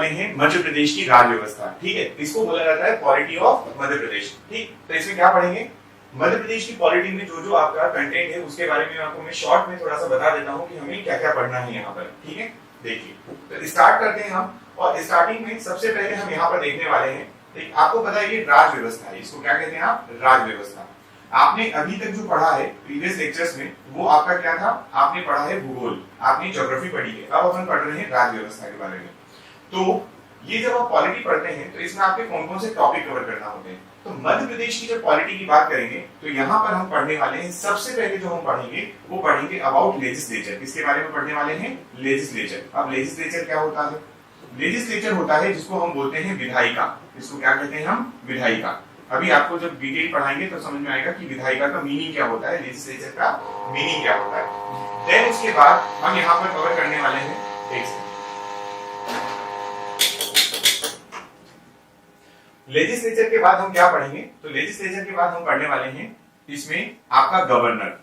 पढ़े हैं मध्य प्रदेश की राज्य व्यवस्था, ठीक है, इसको बोला जाता है पॉलिटी ऑफ मध्य प्रदेश। ठीक, तो इसमें क्या पढ़ेंगे, मध्य प्रदेश की पॉलिटी में जो जो आपका कंटेंट है उसके बारे में आपको मैं शॉर्ट में थोड़ा सा बता देता हूँ कि हमें क्या क्या पढ़ना है यहाँ पर। ठीक है, देखिए तो स्टार्ट करते हैं हम, और स्टार्टिंग में सबसे पहले हम यहाँ पर देखने वाले हैं, आपको पता है ये राज व्यवस्था है, इसको क्या कहते हैं आप, राज व्यवस्था। आपने अभी तक जो पढ़ा है प्रीवियस लेक्चर्स में वो आपका क्या था, आपने पढ़ा है भूगोल, आपने ज्योग्राफी पढ़ी है, अब अपन पढ़ रहे हैं राज व्यवस्था के बारे में। तो ये जब आप पॉलिटी पढ़ते हैं तो इसमें आपके कौन कौन से टॉपिक कवर करना होते हैं। तो मध्य प्रदेश की जब पॉलिटी की बात करेंगे तो यहाँ पर हम पढ़ने वाले हैं, सबसे पहले जो हम पढ़ेंगे वो पढ़ेंगे अबाउट लेजिस्लेचर। किसके बारे में पढ़ने वाले हैं, लेजिस्लेचर। अब लेजिस्लेचर क्या होता है, लेजिस्लेचर होता है जिसको हम बोलते हैं विधायिका, इसको क्या कहते हैं हम, विधायिका। अभी आपको जब डिटेल पढ़ाएंगे तो समझ में आएगा कि विधायिका का मीनिंग क्या होता है, लेजिस्लेचर का मीनिंग क्या होता है। देन उसके बाद हम यहाँ पर कवर करने वाले हैं, लेजिस्लेचर के बाद हम क्या पढ़ेंगे, तो लेजिस्लेचर के बाद हम पढ़ने वाले हैं इसमें आपका गवर्नर।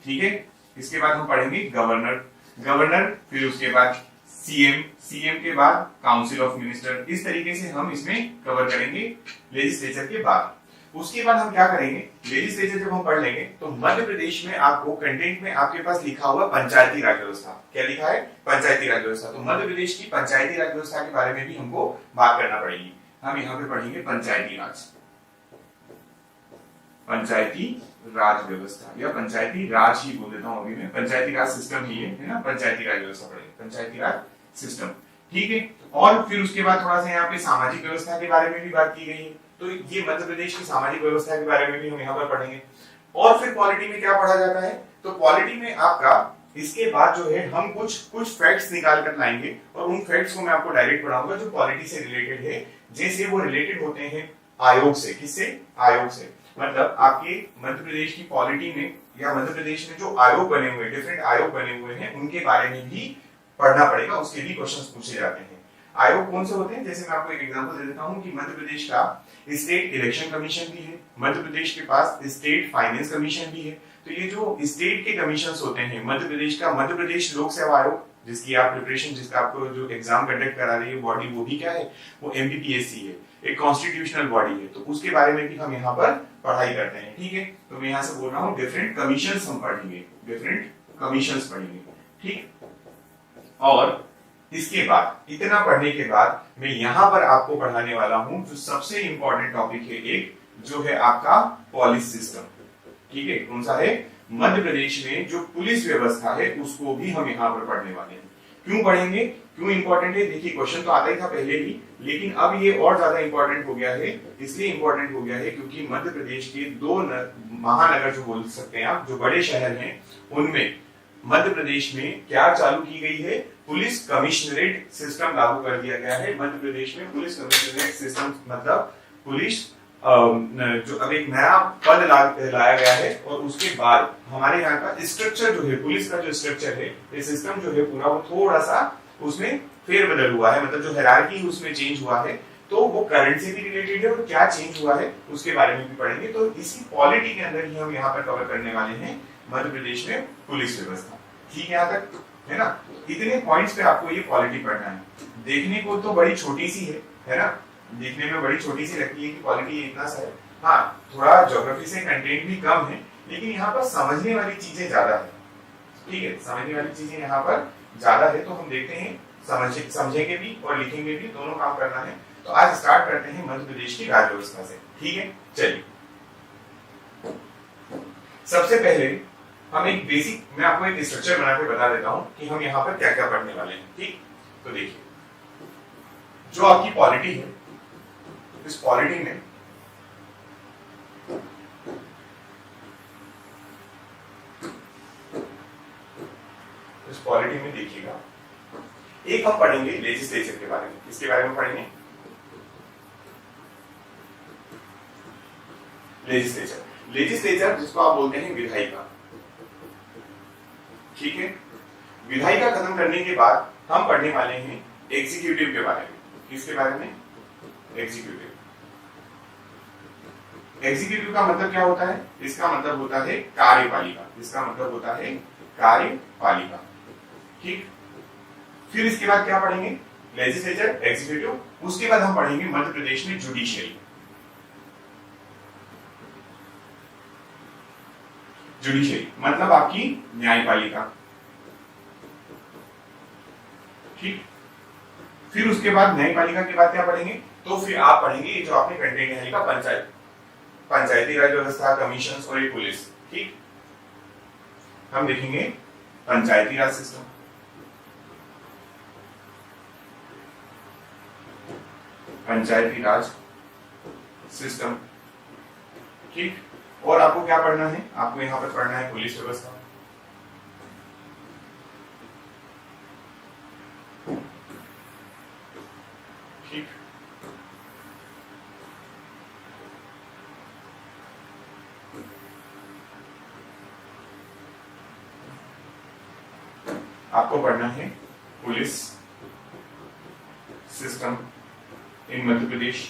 ठीक है, इसके बाद हम पढ़ेंगे गवर्नर, फिर उसके बाद सीएम, सीएम के बाद काउंसिल ऑफ मिनिस्टर। इस तरीके से हम इसमें कवर करेंगे लेजिस्लेचर के बाद। उसके बाद हम क्या करेंगे, लेजिस्लेचर जब हम पढ़ लेंगे तो मध्य प्रदेश में आपको कंटेंट में आपके पास लिखा हुआ पंचायती राज व्यवस्था, क्या लिखा है, पंचायती राज व्यवस्था। तो मध्य प्रदेश की पंचायती राज व्यवस्था के बारे में भी हमको बात करना पड़ेगी। हम यहाँ पे पढ़ेंगे पंचायती राज व्यवस्था, या पंचायती राज ही बोल देता हूँ अभी मैं, पंचायती राज सिस्टम ही है ना, पंचायती राज व्यवस्था पढ़ेंगे, पंचायती राज सिस्टम। ठीक है, और फिर उसके बाद थोड़ा सा यहाँ पे सामाजिक व्यवस्था के बारे में भी बात की गई है, तो ये मध्य प्रदेश की सामाजिक व्यवस्था के बारे में भी हम यहाँ पर पढ़ेंगे। और फिर पॉलिटी में क्या पढ़ा जाता है, तो पॉलिटी में आपका इसके बाद जो है हम कुछ फैक्ट्स निकाल कर लाएंगे, और उन फैक्ट्स को मैं आपको डायरेक्ट पढ़ाऊंगा जो पॉलिटी से रिलेटेड है, जैसे वो रिलेटेड होते हैं आयोग से। किससे, आयोग से। मतलब आपके मध्य प्रदेश की पॉलिटी में या मध्य प्रदेश में जो आयोग बने हुए, डिफरेंट आयोग बने हुए हैं, उनके बारे में भी पढ़ना पड़ेगा, उसके भी क्वेश्चंस पूछे जाते हैं। आयोग कौन से होते हैं, जैसे मैं आपको एक एग्जांपल दे देता हूं कि मध्य प्रदेश का स्टेट इलेक्शन कमीशन भी है, मध्य प्रदेश के पास स्टेट फाइनेंस कमीशन भी है। तो ये जो स्टेट के कमीशंस होते हैं, मध्य प्रदेश का मध्य प्रदेश लोक सेवा आयोग, जिसकी आप प्रिपरेशन, जिसका आपको जो एग्जाम कंडक्ट करा रही है बॉडी, वो भी क्या है, वो एमपीपीएससी है, एक कॉन्स्टिट्यूशनल बॉडी है। तो उसके बारे में भी हम यहाँ पर पढ़ाई करते हैं। ठीक है, तो मैं यहाँ से बोल रहा हूँ डिफरेंट कमीशंस हम पढ़ेंगे, डिफरेंट कमीशंस पढ़ेंगे। ठीक, और इसके बाद इतना पढ़ने के बाद मैं यहाँ पर आपको पढ़ाने वाला हूँ जो सबसे इंपॉर्टेंट टॉपिक है, एक जो है आपका पुलिस सिस्टम। ठीक है, कौन सा है, मध्य प्रदेश में जो पुलिस व्यवस्था है उसको भी हम यहाँ पर पढ़ने वाले हैं। क्यों पढ़ेंगे, क्यों इंपॉर्टेंट है, देखिए क्वेश्चन तो आता ही था पहले ही, लेकिन अब ये और ज्यादा इंपॉर्टेंट हो गया है। इसलिए इंपॉर्टेंट हो गया है क्योंकि मध्य प्रदेश के दो महानगर जो बोल सकते हैं आप, जो बड़े शहर हैं, उनमें मध्य प्रदेश में क्या चालू की गई है, पुलिस कमिश्नरेट सिस्टम लागू कर दिया गया है। मध्य प्रदेश में पुलिस कमिश्नरेट सिस्टम मतलब पुलिस जो अब एक नया पद लाया गया है, और उसके बाद हमारे यहाँ का स्ट्रक्चर जो है, पुलिस का जो स्ट्रक्चर है, ये सिस्टम जो है पूरा, वो थोड़ा सा उसमें फेरबदल हुआ है, मतलब जो हायरार्की उसमें चेंज हुआ है। तो वो करंट से भी रिलेटेड है, और क्या चेंज हुआ है उसके बारे में भी पढ़ेंगे। तो इसी पॉलिटी के अंदर ही हम यहाँ पर कवर करने वाले हैं मध्य प्रदेश में पुलिस व्यवस्था। ठीक है, यहाँ तक है ना, इतने पॉइंट्स पे आपको ये पॉलिटी पढ़ना है। देखने को तो बड़ी छोटी सी है ना, देखने में बड़ी छोटी सी लगती है कि पॉलिटी इतना सा है। हाँ, थोड़ा ज्योग्राफी से कंटेंट भी कम है, लेकिन यहाँ पर समझने वाली चीजें ज्यादा है। ठीक है, समझने वाली चीजें यहाँ पर ज्यादा है, तो हम देखते हैं, समझेंगे भी और लिखेंगे भी, दोनों काम करना है। तो आज स्टार्ट करते हैं मध्य प्रदेश की राज्य व्यवस्था से। ठीक है, चलिए सबसे पहले हम एक बेसिक, मैं आपको एक स्ट्रक्चर बना के बता देता हूं कि हम यहाँ पर क्या क्या पढ़ने वाले हैं। ठीक, तो देखिए जो आपकी पॉलिटी है, इस पॉलिटी में देखिएगा, एक हम पढ़ेंगे लेजिस्लेचर के बारे में। किसके बारे में पढ़ेंगे, लेजिस्लेचर जिसको आप बोलते हैं विधायिका। ठीक है, विधायिका खत्म करने के बाद हम पढ़ने वाले हैं एग्जीक्यूटिव के बारे में। किसके बारे में, एग्जीक्यूटिव। एग्जीक्यूटिव का मतलब क्या होता है, इसका मतलब होता है कार्यपालिका, इसका मतलब होता है कार्यपालिका। ठीक, फिर इसके बाद क्या पढ़ेंगे, लेजिस्लेचर, एग्जीक्यूटिव, उसके बाद हम पढ़ेंगे मध्य प्रदेश में जुडिशियरी। जुडिशियरी मतलब आपकी न्यायपालिका, ठीक। फिर उसके बाद न्यायपालिका के बाद क्या पढ़ेंगे, तो फिर आप पढ़ेंगे जो आपने कंटेंट यहाँ लिखा, पंचायती राज व्यवस्था, कमीशन और ये पुलिस, ठीक। हम देखेंगे पंचायती राज सिस्टम, पंचायती राज सिस्टम, ठीक। और आपको क्या पढ़ना है, आपको यहाँ पर पढ़ना है पुलिस व्यवस्था, ठीक। आपको पढ़ना है police system in Madhya Pradesh,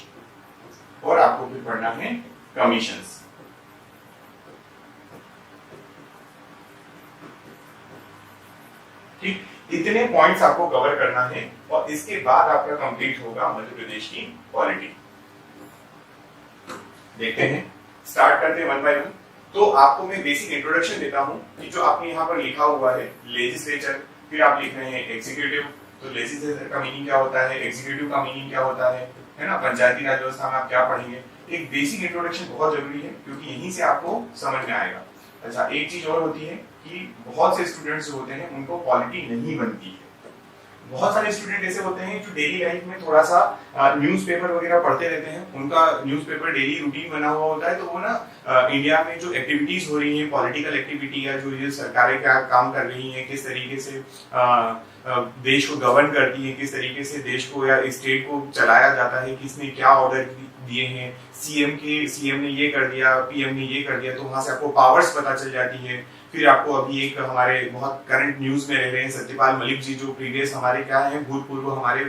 और आपको फिर पढ़ना है कमीशंस। ठीक, इतने पॉइंट्स आपको कवर करना है और इसके बाद आपका कंप्लीट होगा मध्य प्रदेश की पॉलिटी। देखते हैं, स्टार्ट करते हैं वन बाय वन। तो आपको मैं बेसिक इंट्रोडक्शन देता हूं कि जो आपने यहाँ पर लिखा हुआ है लेजिस्लेचर, फिर आप लिख रहे हैं एग्जीक्यूटिव, तो लेजिस्लेचर का मीनिंग क्या होता है, एग्जीक्यूटिव का मीनिंग क्या होता है ना, पंचायती राज व्यवस्था में आप क्या पढ़ेंगे। एक बेसिक इंट्रोडक्शन बहुत जरूरी है क्योंकि यहीं से आपको समझ में आएगा। अच्छा, एक चीज और होती है कि बहुत से स्टूडेंट्स होते हैं उनको पॉलिटी नहीं बनती है। बहुत सारे स्टूडेंट ऐसे होते हैं जो डेली लाइफ में थोड़ा सा न्यूज़पेपर वगैरह पढ़ते रहते हैं, उनका न्यूज़पेपर डेली रूटीन बना हुआ होता है, तो वो ना इंडिया में जो एक्टिविटीज हो रही हैं, पॉलिटिकल एक्टिविटी या जो ये सरकारें क्या काम कर रही हैं, किस तरीके से देश को गवर्न करती है, किस तरीके से देश को या स्टेट को चलाया जाता है, किसने क्या ऑर्डर दिए हैं, सीएम ने ये कर दिया, पीएम ने ये कर दिया, तो वहां से आपको पावर्स पता चल जाती है। फिर आपको अभी एक हमारे बहुत करंट न्यूज में रह रहे हैं सत्यपाल मलिक जी, जो प्रीवियस हमारे क्या है भूतपूर्व हमारे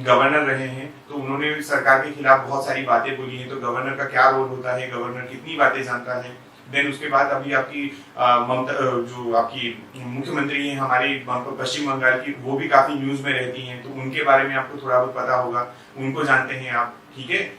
गवर्नर रहे हैं, तो उन्होंने सरकार के खिलाफ बहुत सारी बातें बोली हैं। तो गवर्नर का क्या रोल होता है, गवर्नर कितनी बातें जानता है। देन उसके बाद अभी आपकी ममता जो आपकी मुख्यमंत्री हैं हमारी पश्चिम बंगाल की, वो भी काफी न्यूज में रहती हैं, तो उनके बारे में आपको थोड़ा बहुत पता होगा, उनको जानते हैं आप, ठीक है।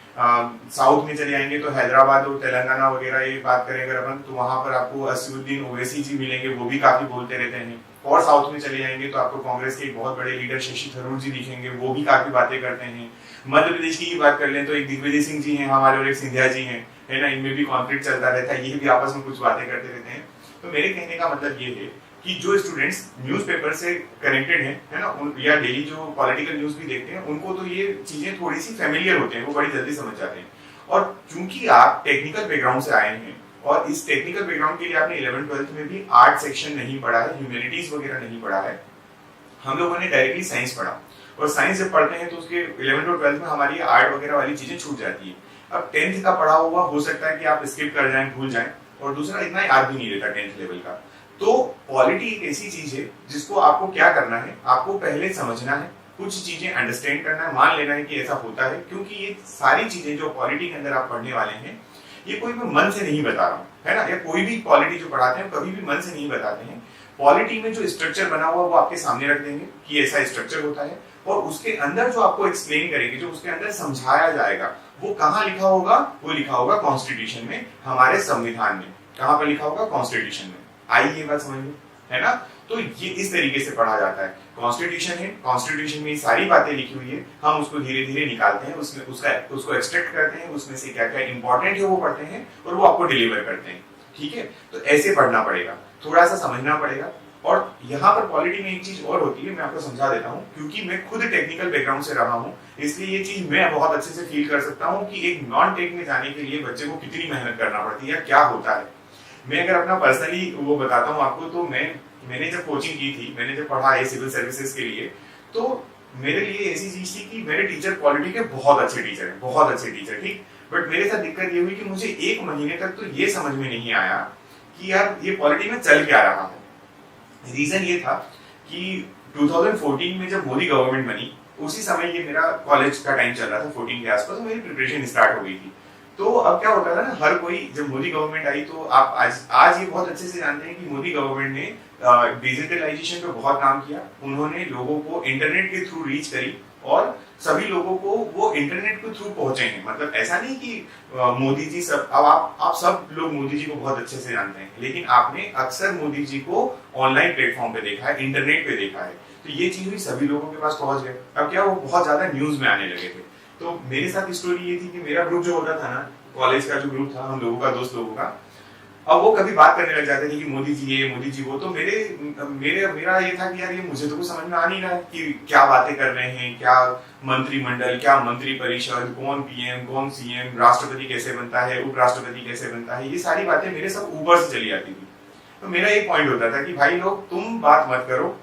साउथ में चले आएंगे तो हैदराबाद और तेलंगाना वगैरह ये बात करें अगर अपन, तो वहां पर आपको असदुद्दीन ओवैसी जी मिलेंगे, वो भी काफी बोलते रहते हैं। और साउथ में चले जाएंगे तो आपको कांग्रेस के एक बहुत बड़े लीडर शशि थरूर जी दिखेंगे, वो भी काफी बातें करते हैं। मध्य प्रदेश की बात कर लें तो एक दिग्विजय सिंह जी हैं हमारे और एक सिंधिया जी हैं, है ना, इनमें भी कॉन्फ्लिक्ट चलता रहता है, ये भी आपस में कुछ बातें करते रहते हैं। तो मेरे कहने का मतलब ये है कि जो स्टूडेंट्स न्यूज़पेपर से कनेक्टेड है ना, या डेली जो पॉलिटिकल न्यूज भी देखते हैं, उनको तो ये चीजें थोड़ी सी फेमिलियर होते हैं, वो बड़ी जल्दी समझ जाते हैं। और चूंकि आप टेक्निकल बैकग्राउंड से आए हैं और इस टेक्निकल बैकग्राउंड के लिए आपने 11th-12th में भी आर्ट सेक्शन नहीं पढ़ा है, ह्यूमैनिटीज वगैरह नहीं पढ़ा है, हम लोगों ने डायरेक्टली साइंस पढ़ा। और साइंस जब पढ़ते हैं तो उसके 11th और 12th में हमारी आर्ट वगैरह वाली चीजें छूट जाती है। अब 10th का पढ़ा हुआ हो सकता है कि आप स्किप कर जाएं, भूल जाएं, और दूसरा इतना याद भी नहीं रहता 10th लेवल का। तो पॉलिटी एक ऐसी चीज है जिसको आपको क्या करना है, आपको पहले समझना है, कुछ चीजें अंडरस्टैंड करना है, मान लेना है कि ऐसा होता है, क्योंकि ये सारी चीजें जो पॉलिटी के अंदर आप पढ़ने वाले हैं, ये कोई भी मन से नहीं बता रहा हूँ, है ना, या कोई भी पॉलिटी जो पढ़ाते हैं कभी भी मन से नहीं बताते हैं। पॉलिटी में जो स्ट्रक्चर बना हुआ वो आपके सामने रख देंगे कि ऐसा स्ट्रक्चर होता है, और उसके अंदर जो आपको एक्सप्लेन करेंगे, जो उसके अंदर समझाया जाएगा, वो कहाँ लिखा होगा, वो लिखा होगा कॉन्स्टिट्यूशन में, हमारे संविधान में। कहाँ पर लिखा होगा, कॉन्स्टिट्यूशन में। आई ये बात समझ में, है ना। तो ये इस तरीके से पढ़ा जाता है। कॉन्स्टिट्यूशन है, कॉन्स्टिट्यूशन में सारी बातें लिखी हुई है, हम उसको धीरे धीरे निकालते हैं, उसमें उसको एक्सट्रैक्ट करते हैं, उसमें से क्या क्या इंपॉर्टेंट है वो पढ़ते हैं और वो आपको डिलीवर करते हैं, ठीक है। तो ऐसे पढ़ना पड़ेगा, थोड़ा सा समझना पड़ेगा। और यहाँ पर पॉलिटी में एक चीज और होती है, मैं आपको समझा देता हूँ, क्योंकि मैं खुद टेक्निकल बैकग्राउंड से रहा हूँ, इसलिए ये चीज मैं बहुत अच्छे से फील कर सकता हूँ कि एक नॉन टेक में जाने के लिए बच्चे को कितनी मेहनत करना पड़ती है या क्या होता है। मैं अगर अपना पर्सनली वो बताता हूँ आपको, तो मैंने जब कोचिंग की थी, मैंने जब पढ़ा है सिविल सर्विसेज के लिए, तो मेरे लिए ऐसी चीज थी कि मेरे टीचर पॉलिटी के बहुत अच्छे टीचर हैं, बहुत अच्छे टीचर, ठीक। बट मेरे साथ दिक्कत ये हुई कि मुझे 1 महीने तक तो ये समझ में नहीं आया कि यार ये पॉलिटी में चल क्या रहा है। रीजन ये था कि 2014 में जब मोदी गवर्नमेंट बनी, उसी समय ये मेरा कॉलेज का टाइम चल रहा था, 14 के आसपास, तो मेरी प्रिपरेशन स्टार्ट हो गई थी। तो अब क्या होता था ना, हर कोई, जब मोदी गवर्नमेंट आई तो आप आज ये बहुत अच्छे से जानते हैं कि मोदी गवर्नमेंट ने डिजिटलाइजेशन पे बहुत काम किया, उन्होंने लोगों को इंटरनेट के थ्रू रीच करी, और सभी लोगों को वो इंटरनेट के थ्रू पहुंचे हैं। मतलब ऐसा नहीं कि मोदी जी सब, अब आप सब लोग मोदी जी को बहुत अच्छे से जानते हैं, लेकिन आपने अक्सर मोदी जी को ऑनलाइन प्लेटफॉर्म पे देखा है, इंटरनेट पे देखा है, तो ये चीज हुई सभी लोगों के पास पहुंच गए। अब क्या वो बहुत ज्यादा न्यूज में आने लगे थे। तो मेरे साथ स्टोरी ये थी कि मेरा ग्रुप जो होता था ना, कॉलेज का जो ग्रुप था हम लोगों का, दोस्त लोगों का, अब वो कभी बात करने लग जाते थे कि मोदी जी ये, मोदी जी वो, तो मेरा ये था कि यार ये मुझे तो कुछ समझ में आ नहीं रहा है कि क्या बातें कर रहे हैं, क्या मंत्रिमंडल, क्या मंत्री परिषद, कौन पीएम, कौन सीएम, राष्ट्रपति कैसे बनता है, उपराष्ट्रपति कैसे बनता है, ये सारी बातें मेरे सब ऊपर से चली आती थी। तो मेरा एक पॉइंट होता था कि भाई लोग तुम बात मत करो,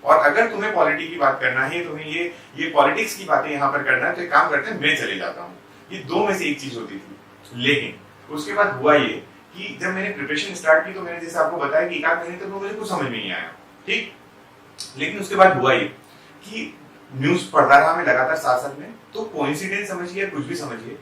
और अगर तुम्हें पॉलिटिक्स की बात करना है, तुम्हें ये पॉलिटिक्स की बातें यहाँ पर करना है, तो एक काम करते हैं मैं चले जाता हूँ। ये दो में से एक चीज होती थी। लेकिन उसके बाद हुआ ये कि जब मैंने प्रिपरेशन स्टार्ट की, तो मैंने जैसे आपको बताया कि एक आध महीने तक मुझे कुछ समझ में नहीं आया, ठीक। लेकिन उसके बाद हुआ ये कि न्यूज पढ़ता रहा मैं लगातार साथ साथ में, तो कोइंसिडेंस समझिए, कुछ भी समझिए,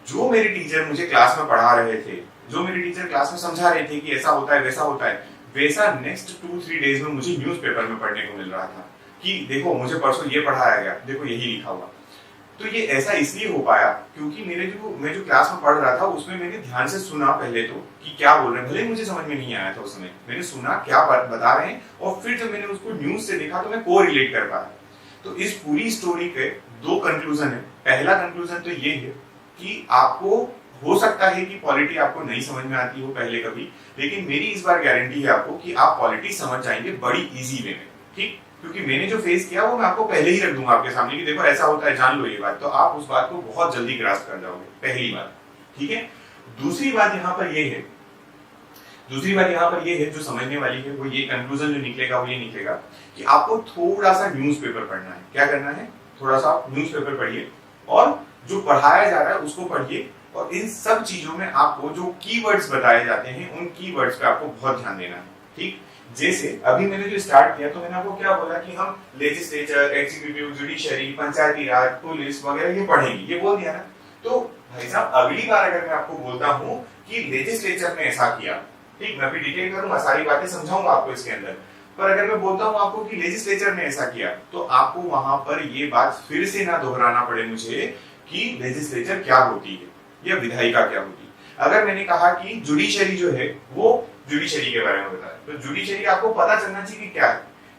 जो मेरे टीचर मुझे क्लास में पढ़ा रहे थे, जो मेरे टीचर क्लास में समझा रहे थे कि ऐसा होता है वैसा होता है, वैसा नेक्स्ट 2-3 डेज में मुझे न्यूज़पेपर में पढ़ने को मिल रहा था कि देखो मुझे परसों ये पढ़ाया गया, देखो यही लिखा हुआ। तो ये ऐसा इसलिए हो पाया क्योंकि मैं जो क्लास में पढ़ रहा था उसमें मैंने ध्यान से सुना पहले तो कि क्या बोल रहे हैं, भले मुझे समझ में नहीं आया था उस समय, मैंने सुना क्या बता रहे हैं, और फिर जब मैंने उसको न्यूज से देखा तो मैं को रिलेट कर पाया। तो इस पूरी स्टोरी के दो कंक्लूजन है। पहला कंक्लूजन तो ये है कि आपको हो सकता है कि पॉलिटी आपको नहीं समझ में आती हो पहले कभी, लेकिन मेरी इस बार गारंटी है आपको कि आप पॉलिटी समझ जाएंगे बड़ी इजी वे में, ठीक। क्योंकि मैंने जो फेस किया वो मैं आपको पहले ही रख दूंगा आपके सामने कि देखो ऐसा होता है, जान लो ये बात, तो आप उस बात को बहुत जल्दी ग्रास्प कर जाओगे, पहली बात, ठीक है। दूसरी बात यहाँ पर ये है जो समझने वाली है, वो ये कंक्लूजन जो निकलेगा वो ये निकलेगा कि आपको थोड़ा सा न्यूज़पेपर पढ़ना है। क्या करना है? थोड़ा सा न्यूज़पेपर पढ़िए और जो पढ़ाया जा रहा है उसको पढ़िए, और इन सब चीजों में आपको जो कीवर्ड्स बताए जाते हैं उन कीवर्ड्स पे आपको बहुत ध्यान देना है, ठीक। जैसे अभी मैंने जो स्टार्ट किया तो मैंने आपको क्या बोला कि हम लेजिस्लेचर, एग्जीक्यूटिव, जुडिशरी, पंचायती राज, पुलिस वगैरह ये पढ़ेंगे, ये बोल दिया ना। तो भाई साहब अगली बार अगर मैं आपको बोलता हूँ कि लेजिस्लेचर ने ऐसा किया, ठीक, मैं भी डिटेल करूंगा, सारी बातें समझाऊंगा आपको इसके अंदर, पर अगर मैं बोलता हूँ आपको कि लेजिस्लेचर ने ऐसा किया, तो आपको वहां पर ये बात फिर से ना दोहराना पड़े मुझे कि लेजिस्लेचर क्या होती है या विधायिका क्या होती है। अगर मैंने कहा कि जुडिशरी जो है वो जुडिशरी के बारे में बताया, तो जुडिशरी आपको पता चलना चाहिए कि क्या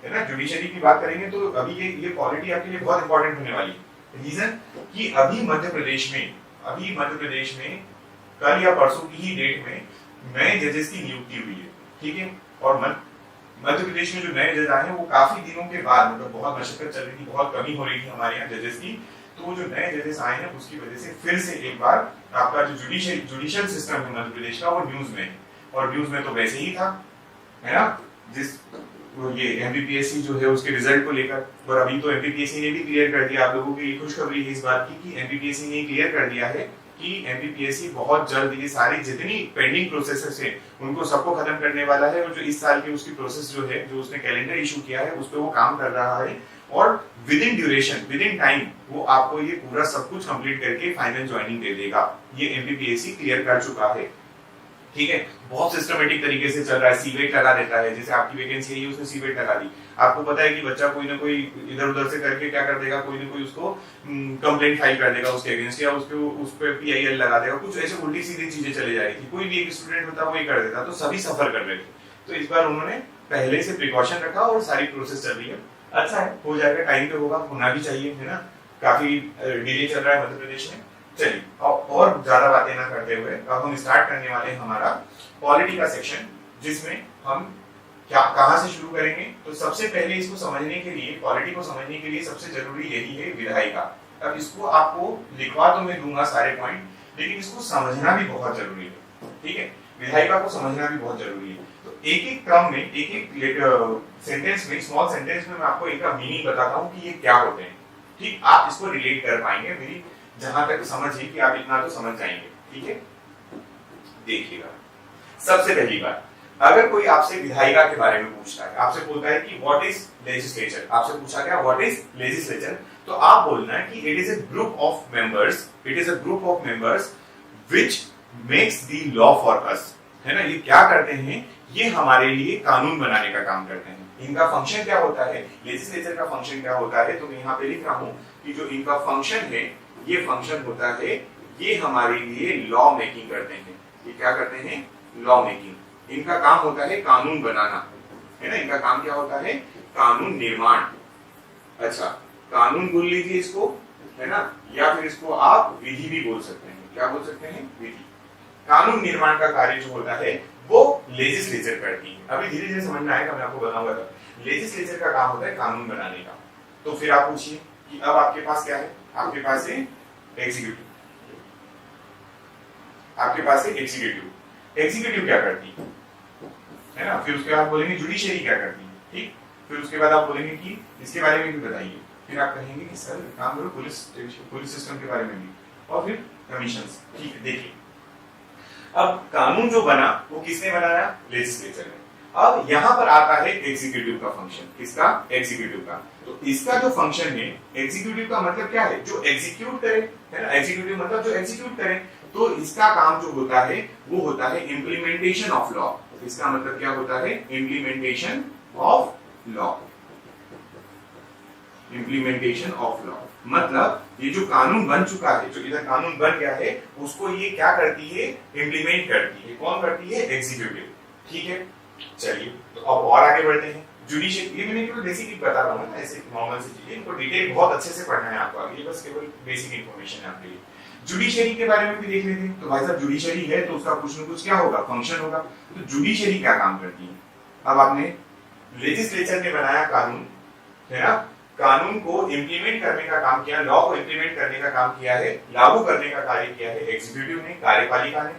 है ना। जुडिशरी की बात करेंगे तो अभी ये पॉलिटी आपके लिए बहुत इंपॉर्टेंट होने वाली है। रीजन कि अभी मध्य प्रदेश में कल या परसों की ही डेट में नए जजेस की नियुक्ति हुई है, ठीक है। और मध्य प्रदेश में जो नए जज आए हैं वो काफी दिनों के बाद, मतलब बहुत मशक्कत चल रही थी, बहुत कमी हो रही थी हमारे यहाँ जजेस की, तो वो जो नए जजेस आए हैं उसकी वजह से फिर से एक बार आपका जो जुडिशियल सिस्टम है मध्य प्रदेश का वो न्यूज में है। और न्यूज में तो वैसे ही था, है ना, जिस ये एमपीपीएससी जो है उसके रिजल्ट को लेकर, और अभी तो एमपीपीएससी ने भी क्लियर कर दिया, आप लोगों की खुशखबरी है इस बात की कि एमपीपीएससी ने क्लियर कर दिया है कि एमपीपीएससी बहुत जल्द ये सारी जितनी पेंडिंग प्रोसेसेस है उनको सबको खत्म करने वाला है, और जो इस साल की उसकी प्रोसेस जो है, जो उसने कैलेंडर इशू किया है उस पर वो काम कर रहा है, और with in duration, with in time वो आपको ये पूरा सब कुछ कंप्लीट करके फाइनल ज्वाइनिंग दे देगा। ये एमपीपीएससी क्लियर कर चुका है, ठीक है। बहुत सिस्टमेटिक तरीके से चल रहा है, सीवेट लगा देता है, जैसे आपकी वैकेंसी है उसने सीवेट लगा दी, आपको पता है कि बच्चा कोई ना कोई इधर उधर से करके क्या कर देगा, कोई ना कोई उसको कंप्लेंट फाइल कर देगा उसके अगेंस्ट, या उस पे पीआईएल लगा देगा, कुछ ऐसे उल्टी सीधी चीजें चली जा रही थी, कोई भी एक स्टूडेंट होता वही कर देता, तो सभी सफर कर रहे थे। तो इस बार उन्होंने पहले से प्रिकॉशन रखा और सारी प्रोसेस चल रही है, अच्छा है, हो जाएगा, टाइम पे होगा, होना भी चाहिए, है ना। काफी डिले चल रहा है मध्य प्रदेश में। चलिए और ज्यादा बातें ना करते हुए अब हम स्टार्ट करने वाले हैं हमारा पॉलिटी का सेक्शन, जिसमें हम क्या कहां से शुरू करेंगे। तो सबसे पहले इसको समझने के लिए, पॉलिटी को समझने के लिए सबसे जरूरी यही है विधायिका। अब इसको आपको लिखवा तो मैं दूंगा सारे पॉइंट, लेकिन इसको समझना भी बहुत जरूरी है, ठीक है। विधायिका को समझना भी बहुत जरूरी है। तो एक एक क्रम में, एक एक सेंटेंस में, स्मॉल सेंटेंस में मैं आपको इनका मीनिंग बताता हूँ कि ये क्या होते हैं, ठीक। आप इसको रिलेट कर पाएंगे, मेरी जहां तक समझ है कि आप इतना तो समझ जाएंगे, ठीक है। देखिएगा, सबसे पहली बात, अगर कोई आपसे विधायिका के बारे में पूछता है, आपसे बोलता है कि व्हाट इज लेजिस्लेचर, आपसे पूछा गया व्हाट इज लेजिस्लेचर, तो आप बोलना है कि it is a group of members which makes the law for us, है ना। ये क्या करते हैं, ये हमारे लिए कानून बनाने का काम करते हैं, इनका फंक्शन क्या होता है, लेजिस्लेचर का फंक्शन क्या होता है, तो मैं यहाँ पे लिख रहा हूँ कि जो इनका फंक्शन है, ये फंक्शन होता है, ये हमारे लिए लॉ मेकिंग करते हैं। ये क्या करते हैं, लॉ मेकिंग। इनका काम होता है कानून बनाना, है ना, इनका काम क्या होता है, कानून निर्माण। अच्छा, कानून बोल लीजिए इसको, है ना, या फिर इसको आप विधि भी बोल सकते हैं। क्या बोल सकते हैं, विधि। कानून निर्माण का कार्य जो होता है वो लेजिस्लेचर करती है। अभी धीरे धीरे समझ में आएगा, मैं आपको बताऊंगा तब। लेजिस्लेचर का काम होता है कानून बनाने का। तो फिर आप पूछिए कि अब आपके पास क्या है, आपके पास है एग्जीक्यूटिव, आपके पास है एग्जीक्यूटिव। एग्जीक्यूटिव क्या करती है ना, फिर उसके बाद बोलेंगे जुडिशरी क्या करती है, ठीक। फिर उसके बाद आप बोलेंगे कि इसके बारे में भी बताइए, फिर आप कहेंगे कि सर काम करो पुलिस सिस्टम के बारे में भी, और फिर कमीशंस। ठीक है, देखिए अब कानून जो बना वो किसने बनाया, लेजिस्लेचर ने। अब यहाँ पर आता है एग्जीक्यूटिव का फंक्शन, किसका, एग्जीक्यूटिव का। तो इसका जो फंक्शन है, एग्जीक्यूटिव का मतलब क्या है, जो एग्जीक्यूट करे, है ना, एग्जीक्यूटिव मतलब जो एग्जीक्यूट करे। तो इसका काम जो होता है वो होता है इम्प्लीमेंटेशन ऑफ लॉ। इसका मतलब क्या होता है, implementation of law. Implementation of law मतलब ये जो कानून बन चुका है, जो इधर कानून बन गया है, उसको ये क्या करती है, इम्प्लीमेंट करती है। कौन करती है, एग्जीक्यूटिव। ठीक है, चलिए तो अब और आगे बढ़ते हैं। जुडिशियल, ये मैंने केवल बेसिक बता रहा हूँ ना, ऐसे नॉर्मल सी चीजें, इनको डिटेल बहुत अच्छे से पढ़ना है आपको आगे, बस केवल बेसिक इंफॉर्मेशन है आपके लिए। जुडिशरी के बारे में भी देख लेते हैं। तो भाई साहब जुडिशरी है तो उसका कुछ न कुछ क्या होगा, फंक्शन होगा। तो जुडिशरी क्या काम करती है, अब आपने लेजिस्लेचर ने बनाया कानून, है ना, कानून को इंप्लीमेंट करने का काम किया, लॉ को इंप्लीमेंट करने का काम किया है, लागू करने का कार्य किया है एग्जीक्यूटिव ने, कार्यपालिका ने।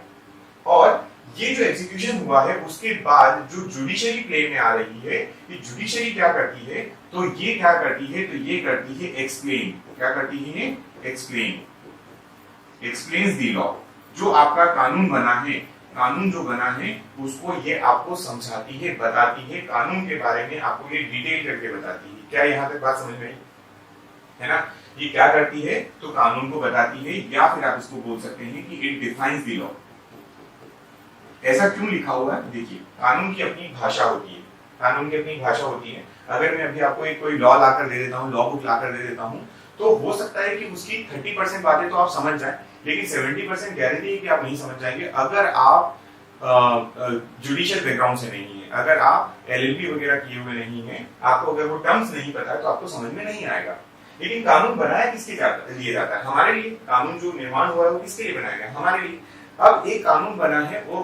और ये जो एग्जीक्यूशन हुआ है उसके बाद जो जुडिशरी प्ले में आ रही है, ये जुडिशरी क्या करती है, तो ये क्या करती है, तो ये करती है एक्सप्लेन। क्या करती है, एक्सप्लेन, एक्सप्लेन्स द लॉ। जो आपका कानून बना है, कानून जो बना है उसको ये आपको समझाती है, बताती है, कानून के बारे में आपको ये डिटेल करके बताती है। क्या यहाँ तक बात समझ में आई, है ना। ये क्या करती है, तो कानून को बताती है, या फिर आप इसको बोल सकते हैं कि इट डिफाइंस द लॉ। ऐसा क्यों लिखा हुआ है, देखिए कानून की अपनी भाषा होती है, कानून की अपनी भाषा होती है। अगर मैं अभी आपको एक कोई लॉ लाकर दे देता हूँ, लॉ बुक लाकर दे देता हूँ, तो हो सकता है कि उसकी 30% बातें तो आप समझ जाए, लेकिन 70% गारंटी है कि आप नहीं समझ जाएंगे अगर आप जुडिशियल बैकग्राउंड से नहीं है, अगर आप एलएलबी वगैरह किए हुए नहीं है, आपको अगर वो टर्म्स नहीं पता है तो आपको समझ में नहीं आएगा। लेकिन कानून बनाया किसके लिए जाता है, हमारे लिए। कानून जो निर्माण हुआ है वो किसके लिए बनाया गया, हमारे लिए। अब एक कानून बना है और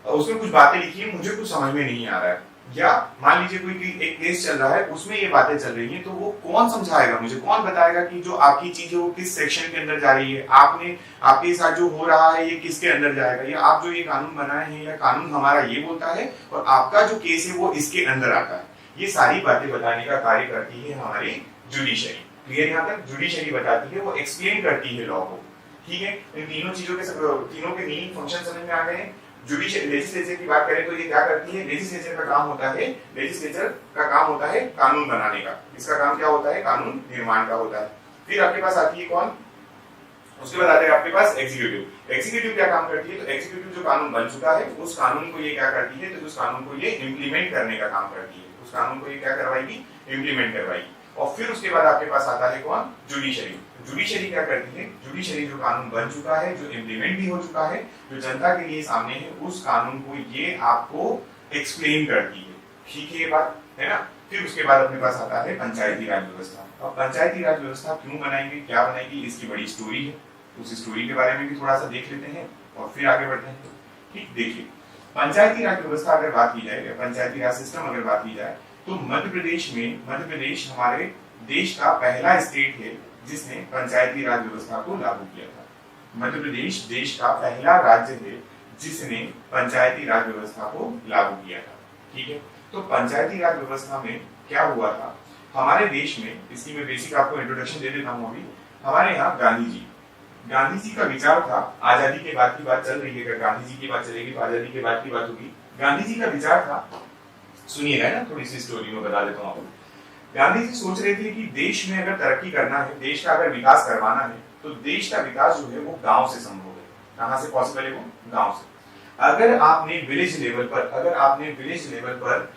उसमें कुछ बातें लिखी है, मुझे कुछ समझ में नहीं आ रहा है, या मान लीजिए कोई एक केस चल रहा है, उसमें ये बातें चल रही हैं, तो वो कौन समझाएगा मुझे, कौन बताएगा कि जो आपकी चीज है वो किस सेक्शन के अंदर जा रही है, आपके साथ जो हो रहा है ये किसके अंदर जाएगा, या आप जो ये कानून बनाए हैं, या कानून हमारा ये बोलता है और आपका जो केस है वो इसके अंदर आता है। ये सारी बातें बताने का कार्य करती है हमारी जुडिशरी। क्लियर यहाँ तक, जुडिशरी बताती है, वो एक्सप्लेन करती है लॉ को। ठीक है, इन तीनों चीजों के तीनों के मीनिंग फंक्शन समझ में आ गए हैं। जुडिशियल लेजिस्लेचर की बात करें तो ये क्या करती है, लेजिस्लेचर का काम होता है, लेजिस्लेचर का काम होता है कानून बनाने का। इसका काम क्या होता है, कानून निर्माण का होता है। फिर आपके पास आती है कौन, उसके बाद आता है आपके पास एग्जीक्यूटिव। एग्जीक्यूटिव क्या काम करती है, तो एग्जीक्यूटिव जो कानून बन चुका है उस कानून को ये क्या करती है, तो उस कानून को ये इंप्लीमेंट करने का काम करती है। उस कानून को ये क्या करवाएगी, इंप्लीमेंट करवाएगी। और फिर उसके बाद आपके पास आता है कौन, जुडिशरी। जुडिशरी क्या करती है, जुडिशरी जो कानून बन चुका है, जो इंप्लीमेंट भी हो चुका है, जो जनता के लिए सामने है, उस कानून को ये आपको एक्सप्लेन करती है। ठीक है ये बात, है ना। फिर उसके बाद अपने पास आता है पंचायती राज व्यवस्था। अब पंचायती राज व्यवस्था क्यों बनाएंगे, क्या बनाएगी, इसकी बड़ी स्टोरी है। उस स्टोरी के बारे में भी थोड़ा सा देख लेते हैं और फिर आगे बढ़ते हैं। ठीक, देखिए पंचायती राज व्यवस्था अगर बात की जाए, पंचायती राज सिस्टम अगर बात की जाए, तो मध्य प्रदेश हमारे देश का पहला स्टेट है जिसने पंचायती राज व्यवस्था को लागू किया था। मध्य प्रदेश देश का पहला राज्य है जिसने पंचायती राज व्यवस्था को लागू किया था। ठीक है, तो पंचायती राज व्यवस्था में क्या हुआ था हमारे देश में, इसकी मैं बेसिक आपको इंट्रोडक्शन दे देता हूँ। अभी हमारे यहाँ गांधी जी का विचार था, आजादी के बाद की बात चल रही है, अगर गांधी जी की बात चलेगी तो आजादी के बाद की बात होगी। गांधी जी का विचार था, सुनिएगा ना, थोड़ी सी स्टोरी में बता देता हूँ आपको। गांधी जी सोच रहे थे कि देश में अगर तरक्की करना है, देश का अगर विकास करवाना है, तो देश का विकास जो है वो गांव से संभव है। कहां से पॉसिबल है, वो गांव से। अगर आपने विलेज लेवल पर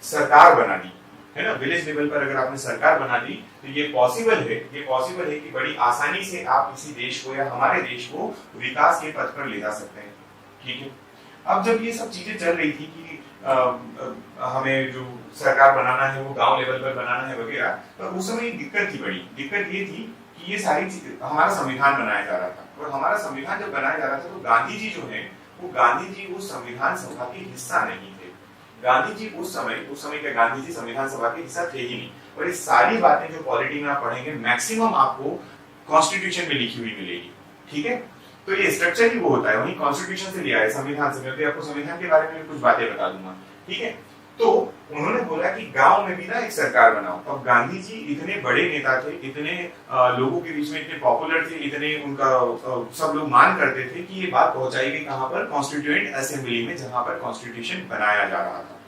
सरकार बना दी, है ना, विलेज लेवल पर अगर आपने सरकार बना दी तो ये पॉसिबल है कि बड़ी आसानी से आप किसी देश को या हमारे देश को विकास के पथ पर ले जा सकते हैं। ठीक है, अब जब ये सब चीजें चल रही थी कि हमें जो सरकार बनाना है वो गांव लेवल पर बनाना है वगैरह, तो उस समय एक दिक्कत थी, बड़ी दिक्कत ये थी कि ये सारी चीजें, हमारा संविधान बनाया जा रहा था, और हमारा संविधान जब बनाया जा रहा था तो गांधी जी जो है वो गांधी जी उस संविधान सभा के हिस्सा नहीं थे। गांधी जी उस समय के गांधी जी संविधान सभा के हिस्सा थे ही नहीं। और ये सारी बातें जो पॉलिटी में आप पढ़ेंगे मैक्सिमम आपको कॉन्स्टिट्यूशन में लिखी हुई मिलेगी। ठीक है, तो ये स्ट्रक्चर ही वो होता है, वही कॉन्स्टिट्यूशन से लिया है, संविधान से। मैं भी आपको संविधान के बारे में कुछ बातें बता दूंगा। ठीक है, तो उन्होंने बोला कि गांव में भी ना एक सरकार बनाओ। अब गांधी जी इतने बड़े नेता थे, इतने लोगों के बीच में इतने पॉपुलर थे, इतने उनका सब लोग मान करते थे कि ये बात पहुंचाई गई कहां पर, कॉन्स्टिट्यूएंट असेंबली में, जहां पर कॉन्स्टिट्यूशन बनाया जा रहा था।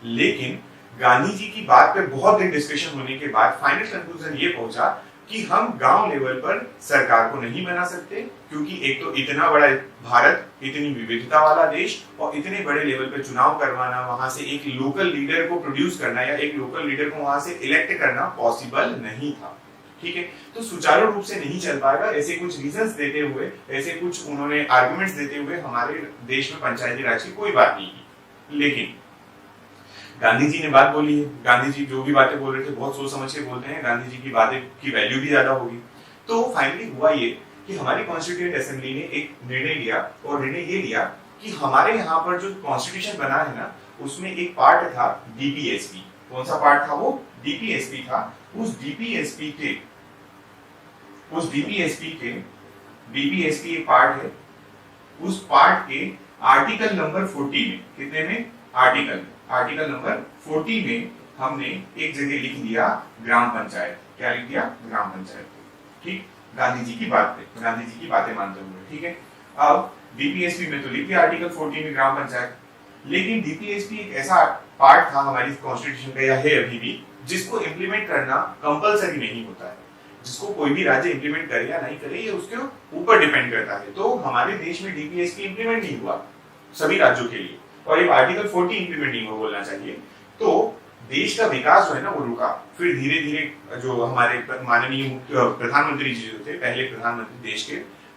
लेकिन गांधी जी की बात पे बहुत दिन डिस्कशन होने के बाद फाइनल कंक्लूजन ये पहुंचा कि हम गांव लेवल पर सरकार को नहीं बना सकते, क्योंकि एक तो इतना बड़ा भारत, इतनी विविधता वाला देश, और इतने बड़े लेवल पे चुनाव करवाना, वहां से एक लोकल लीडर को प्रोड्यूस करना या एक लोकल लीडर को वहां से इलेक्ट करना पॉसिबल नहीं था। ठीक है, तो सुचारू रूप से नहीं चल पाएगा। ऐसे कुछ रीजंस देते हुए, ऐसे कुछ उन्होंने आर्गुमेंट्स देते हुए हमारे देश में पंचायती राज की कोई बात नहीं की। लेकिन गांधी जी ने बात बोली है, गांधी जी जो भी बातें बोल रहे थे बहुत सोच समझ के बोलते हैं, गांधी जी की बातें की वैल्यू भी ज्यादा होगी। तो फाइनली हुआ ये कि हमारी कॉन्स्टिट्यूएंट असेंबली ने एक निर्णय लिया, और निर्णय ये लिया कि हमारे यहाँ पर जो कॉन्स्टिट्यूशन बना है ना, उसमें एक पार्ट था डीपीएसपी। कौन सा पार्ट था वो? डीपीएसपी था। उस डीपीएसपी एक पार्ट है, उस पार्ट के आर्टिकल नंबर 40 में, कितने में? आर्टिकल नंबर 40 में हमने एक जगह लिख दिया ग्राम पंचायत। क्या लिख दिया? ग्राम पंचायत। ठीक, गांधी जी की बात पे, गांधी जी की बातें मानते हुए। ठीक है, अब डीपीएसपी में तो लिख दिया आर्टिकल 40 में ग्राम पंचायत, लेकिन डीपीएसपी एक ऐसा पार्ट था हमारी कॉन्स्टिट्यूशन का, या है अभी भी, जिसको इम्प्लीमेंट करना कंपलसरी नहीं होता है। जिसको कोई भी राज्य इम्प्लीमेंट करे या नहीं करे, ये उसके ऊपर डिपेंड करता है। तो हमारे देश में डीपीएसपी इम्प्लीमेंट नहीं हुआ सभी राज्यों के लिए, और ये आर्टिकल 40 इम्प्लीमेंट नहीं हुआ बोलना चाहिए। तो देश का विकास जो है ना वो रुका। फिर धीरे धीरे जो हमारे माननीय प्रधानमंत्री जी जो थे, पहले प्रधानमंत्री देश के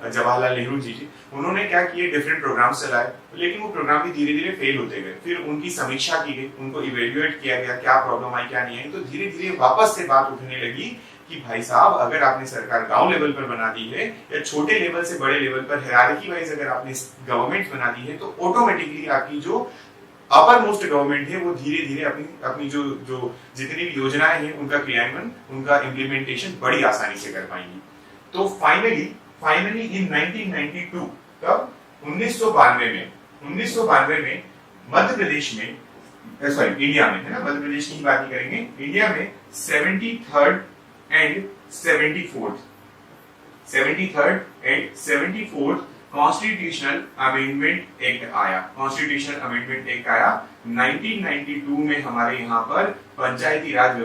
जवाहरलाल नेहरू जी, उन्होंने क्या किए, डिफरेंट प्रोग्राम चलाए, लेकिन वो प्रोग्राम भी धीरे धीरे फेल होते गए। फिर उनकी समीक्षा की गई, उनको इवेल्युएट किया गया, क्या प्रॉब्लम आई क्या नहीं आई। तो धीरे धीरे वापस से बात उठने लगी कि भाई साहब, अगर आपने सरकार गांव लेवल पर बना दी है, या छोटे लेवल से बड़े लेवल पर हायरार्की वाइज अगर आपने गवर्नमेंट बना दी है, तो ऑटोमेटिकली आपकी जो अपर मोस्ट गवर्नमेंट है वो धीरे धीरे अपनी जो जितनी भी योजनाएं हैं उनका क्रियान्वयन, उनका इम्प्लीमेंटेशन बड़ी आसानी से कर पाएंगी। तो फाइनली इन 1992, तब 1992 में मध्य प्रदेश में, सॉरी इंडिया में, है ना, मध्य प्रदेश की बात नहीं करेंगे, इंडिया में 73rd and 74th constitutional amendment act आया। कॉन्स्टिट्यूशनल अमेंडमेंट एक्ट आया 1992 में। हमारे यहाँ पर पंचायती राज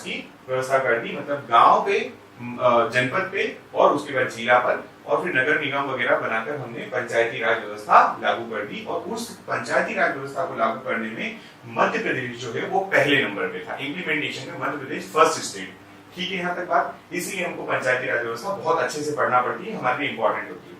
की व्यवस्था कर दी, मतलब गांव पे, जनपद पे, और उसके बाद जिला पर, और फिर नगर निगम वगैरह बनाकर हमने पंचायती राज व्यवस्था लागू कर दी। और उस पंचायती राज व्यवस्था को लागू करने में मध्य प्रदेश जो है वो पहले नंबर पे था। इंप्लीमेंटेशन में मध्य प्रदेश फर्स्ट स्टेट। ठीक है, यहाँ तक बात। इसलिए हमको पंचायती राज व्यवस्था बहुत अच्छे से पढ़ना पड़ती है, हमारे लिए इंपॉर्टेंट होती है।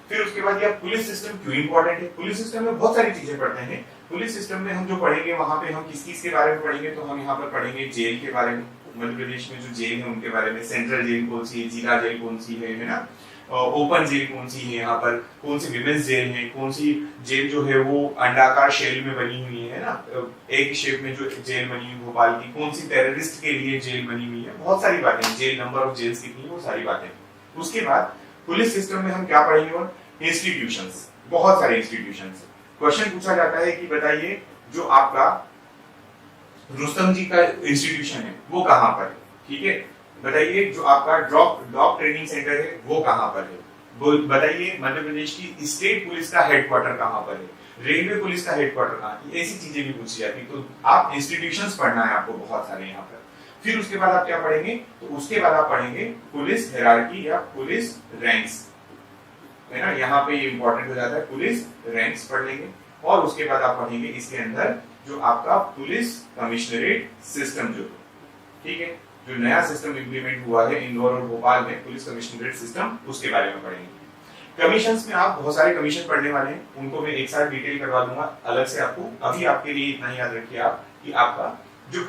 फिर उसके बाद ये पुलिस सिस्टम क्यों इंपॉर्टेंट है? पुलिस सिस्टम में बहुत सारी चीजें पढ़ते हैं। पुलिस सिस्टम में हम जो पढ़ेंगे, वहां पे हम किस के बारे में पढ़ेंगे, तो हम यहाँ पर पढ़ेंगे जेल के बारे में। मध्य प्रदेश में जो जेल है उनके बारे में, सेंट्रल जेल कौन सी है, जिला जेल कौन सी है ना, ओपन जेल कौन सी है, यहाँ पर कौन सी विमेंस जेल है, कौन सी जेल जो है वो अंडाकार शेल में बनी हुई है ना, एक शेप में जो जेल बनी हुई भोपाल की, कौन सी टेररिस्ट के लिए जेल बनी हुई है, बहुत सारी बातें, जेल नंबर ऑफ जेल्स कितनी है, वो सारी बातें। उसके बाद पुलिस सिस्टम में हम क्या पढ़ेंगे? और इंस्टीट्यूशंस, बहुत सारे इंस्टीट्यूशंस। क्वेश्चन पूछा जाता है कि बताइए जो आपका रुस्तम जी का इंस्टीट्यूशन है वो कहाँ पर है? ठीक है, बताइए जो आपका डॉग ट्रेनिंग सेंटर है वो कहाँ पर है? बताइए मध्य प्रदेश की स्टेट पुलिस का हेडक्वार्टर कहाँ पर है? रेलवे पुलिस का हेडक्वार्टर कहाँ? ऐसी चीजें भी पूछी जाती। तो आप इंस्टीट्यूशंस पढ़ना है आपको बहुत सारे यहाँ पर। फिर उसके बाद आप क्या पढ़ेंगे? तो उसके बाद आप पढ़ेंगे पुलिस हायरार्की या पुलिस रैंक्स, है ना, यहाँ पे ये इंपॉर्टेंट हो जाता है, पुलिस रैंक्स पढ़ लेंगे। और उसके बाद आप पढ़ेंगे इसके अंदर जो आपका पुलिस कमिश्नरेट सिस्टम जो, ठीक है, जो नया सिस्टम इंप्लीमेंट हुआ है इंदौर और भोपाल में पुलिस कमिश्नरेट सिस्टम, उसके बारे में पढ़ेंगे। कमीशंस में आप बहुत सारे कमीशन पढ़ने वाले हैं, उनको मैं एक साथ डिटेल करवा दूंगा अलग से आपको। अभी आपके लिए इतना ही याद रखिए आप कि आपका जो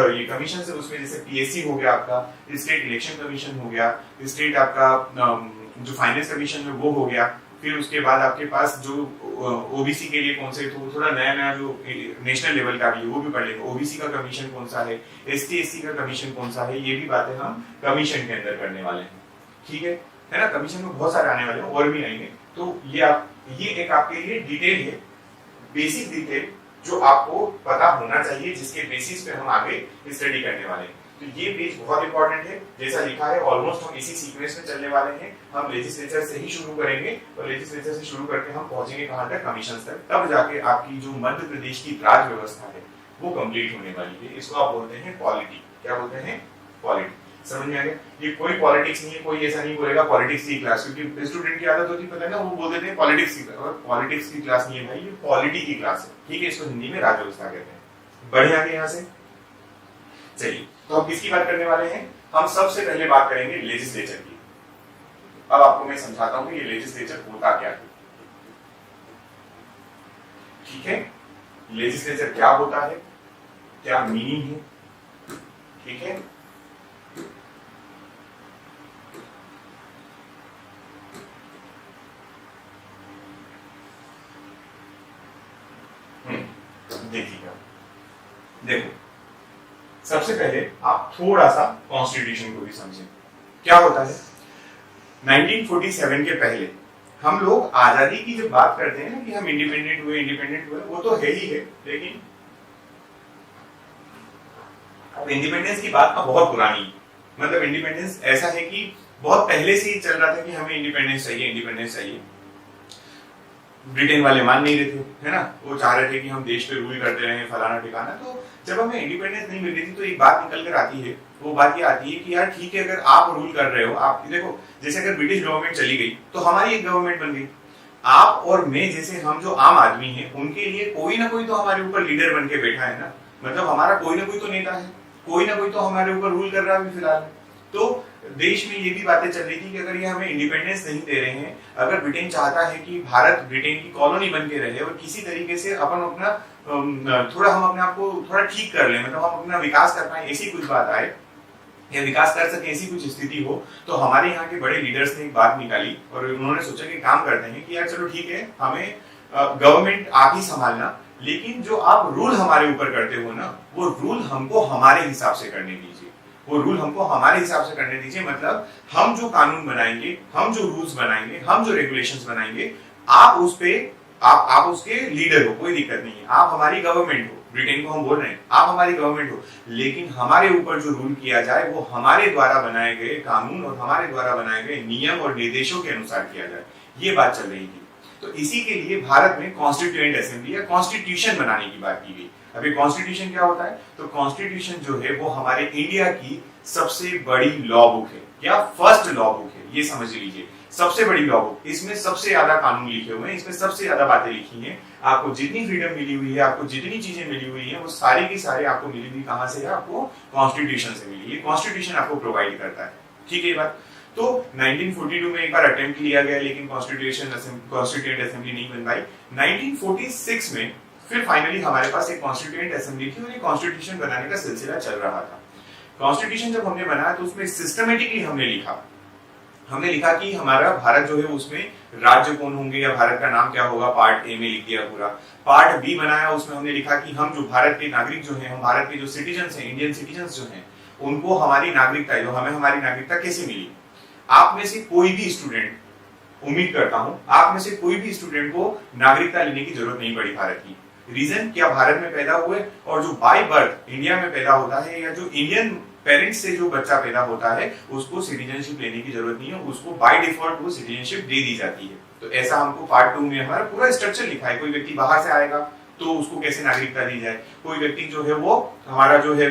ये कमीशन है उसमें जैसे पीएससी हो गया, आपका स्टेट इलेक्शन कमीशन हो गया, स्टेट आपका जो फाइनेंस कमीशन है वो हो गया, फिर उसके बाद आपके पास जो ओबीसी के लिए कौन से थोड़ा नया नया जो नेशनल लेवल का भी है वो भी पढ़ लेंगे। ओबीसी का कमीशन कौन सा है, एसटी एससी का कमीशन कौन सा है, ये भी बातें हम कमीशन के अंदर करने वाले हैं, ठीक है ना। कमीशन में बहुत सारे आने वाले हैं और भी आएंगे, तो ये एक आपके लिए डिटेल है, बेसिक डिटेल जो आपको पता होना चाहिए, जिसके बेसिस पे हम आगे स्टडी करने वाले हैं। तो ये पेज बहुत इंपॉर्टेंट है, जैसा लिखा है ऑलमोस्ट हम इसी सीक्वेंस में चलने वाले हैं। हम लेजिस्लेचर से ही शुरू करेंगे और लेजिस्लेचर से शुरू करके हम पहुंचेंगे कहां तक, कमीशन तक, तब जाके आपकी जो मध्य प्रदेश की राज्य व्यवस्था है वो कंप्लीट होने वाली है। इसको आप बोलते हैं पॉलिटी। क्या बोलते हैं? पॉलिटी। समझ में आ गया? ये कोई पॉलिटिक्स नहीं है, कोई ऐसा नहीं बोलेगा पॉलिटिक्स की क्लास, क्योंकि स्टूडेंट की आदत होती है पता है ना, वो बोल देते हैं पॉलिटिक्स की क्लास। और पॉलिटिक्स की क्लास नहीं है भाई, ये पॉलिटी की क्लास है, ठीक है। इसको हिंदी में राज्य व्यवस्था कहते हैं। बढ़े आगे यहाँ से चलिए, तो हम किसकी बात करने वाले हैं? हम सबसे पहले बात करेंगे लेजिस्लेचर की। अब आपको मैं समझाता हूं कि ये लेजिस्लेचर होता क्या है, ठीक है। लेजिस्लेचर क्या होता है, क्या मीनिंग है, ठीक है। देखिएगा, देखो सबसे पहले आप थोड़ा सा कॉन्स्टिट्यूशन को भी समझें। क्या होता है 1947 के पहले हम लोग आजादी की जब बात करते हैं ना कि हम इंडिपेंडेंट हुए, वो तो है ही है, लेकिन अब इंडिपेंडेंस की बात का बहुत पुरानी, मतलब इंडिपेंडेंस ऐसा है कि बहुत पहले से ही चल रहा था कि हमें इंडिपेंडेंस चाहिए। ब्रिटेन वाले मान नहीं रहे थे, है ना, वो चाह रहे थे कि हम देश पे रूल करते रहे फलाना ठिकाना। तो जब हमें इंडिपेंडेंस नहीं मिल रही थी तो एक बात निकल कर आती है, वो बात ये आती है कि यार ठीक है, अगर आप रूल कर रहे हो, आप देखो जैसे अगर ब्रिटिश गवर्नमेंट चली गई तो हमारी एक गवर्नमेंट बन गई। आप और मैं जैसे हम जो आम आदमी हैं उनके लिए कोई ना कोई तो हमारे ऊपर लीडर बन के बैठा है ना, मतलब हमारा कोई ना कोई तो नेता है, कोई ना कोई तो हमारे ऊपर रूल कर रहा है फिलहाल। तो देश में ये भी बातें चल रही थी कि अगर ये हमें इंडिपेंडेंस नहीं दे रहे हैं, अगर ब्रिटेन चाहता है कि भारत ब्रिटेन की कॉलोनी बन के रहे और किसी तरीके से अपन अपना थोड़ा हम अपने आप को थोड़ा ठीक कर लें, मतलब हम अपना विकास कर पाए, ऐसी कुछ बात आए या विकास कर सके, ऐसी कुछ स्थिति हो, तो हमारे यहाँ के बड़े लीडर्स ने एक बात निकाली और उन्होंने सोचा कि काम करते हैं कि यार चलो ठीक है, हमें गवर्नमेंट आप ही संभालना, लेकिन जो आप रूल हमारे ऊपर करते हो ना, वो रूल हमको हमारे हिसाब से करने दीजिए, वो रूल हमको हमारे हिसाब से करने दीजिए। मतलब हम जो कानून बनाएंगे, हम जो रूल्स बनाएंगे, हम जो रेगुलेशंस बनाएंगे, आप उस पे आप उसके लीडर हो, कोई दिक्कत नहीं है, आप हमारी गवर्नमेंट हो, ब्रिटेन को हम बोल रहे हैं आप हमारी गवर्नमेंट हो, लेकिन हमारे ऊपर जो रूल किया जाए वो हमारे द्वारा बनाए गए कानून और हमारे द्वारा बनाए गए नियम और निर्देशों के अनुसार किया जाए। ये बात चल रही थी। तो इसी के लिए भारत में कॉन्स्टिट्यूएंट असेंबली या कॉन्स्टिट्यूशन बनाने की बात की गई। अभी कॉन्स्टिट्यूशन क्या होता है? तो कॉन्स्टिट्यूशन जो है वो हमारे इंडिया की सबसे बड़ी लॉ बुक है या फर्स्ट लॉ बुक है, ये समझ लीजिए, सबसे बड़ी लॉ बुक। इसमें सबसे ज्यादा कानून लिखे हुए हैं, इसमें सबसे ज्यादा बातें लिखी हैं। आपको जितनी फ्रीडम मिली हुई है, आपको जितनी चीजें मिली हुई है, वो सारी की सारी आपको मिली हुई कहां से है? आपको कॉन्स्टिट्यूशन से मिली है। कॉन्स्टिट्यूशन आपको प्रोवाइड करता है, ठीक है ये बात। तो 1942 में एक बार अटेम्प्ट लिया गया, लेकिन कॉन्स्टिट्यूएंट असेंबली नहीं बन पाई। 1946 में फिर फाइनली हमारे पास एक कॉन्स्टिट्यूएंट असेंबली थी और ये कॉन्स्टिट्यूशन बनाने का सिलसिला चल रहा था। कॉन्स्टिट्यूशन जब हमने बनाया तो उसमें सिस्टमेटिकली हमने लिखा कि हमारा भारत जो है उसमें राज्य कौन होंगे या भारत का नाम क्या होगा, पार्ट ए में लिख दिया पूरा। पार्ट बी बनाया, उसमें हमने लिखा कि हम जो भारत के नागरिक जो हैं, हम भारत के जो सिटीजन्स हैं, इंडियन सिटीजन्स जो हैं, उनको हमारी नागरिकता जो हमें हमारी नागरिकता कैसे मिली। आप में से कोई भी स्टूडेंट, उम्मीद करता हूं आप में से कोई भी स्टूडेंट को नागरिकता लेने की जरूरत नहीं पड़ी भारत की। रीजन क्या? भारत में पैदा हुए और जो बाय बर्थ इंडिया में पैदा होता है या जो इंडियन पेरेंट्स से जो बच्चा पैदा होता है उसको सिटीजनशिप लेने की जरूरत नहीं है, उसको बाय डिफॉल्ट वो सिटीजनशिप दे दी जाती है। तो ऐसा हमको पार्ट 2 में हमारा पूरा स्ट्रक्चर लिखा है। कोई व्यक्ति बाहर से आएगा तो उसको कैसे नागरिकता दी जाए, कोई व्यक्ति जो है वो हमारा जो है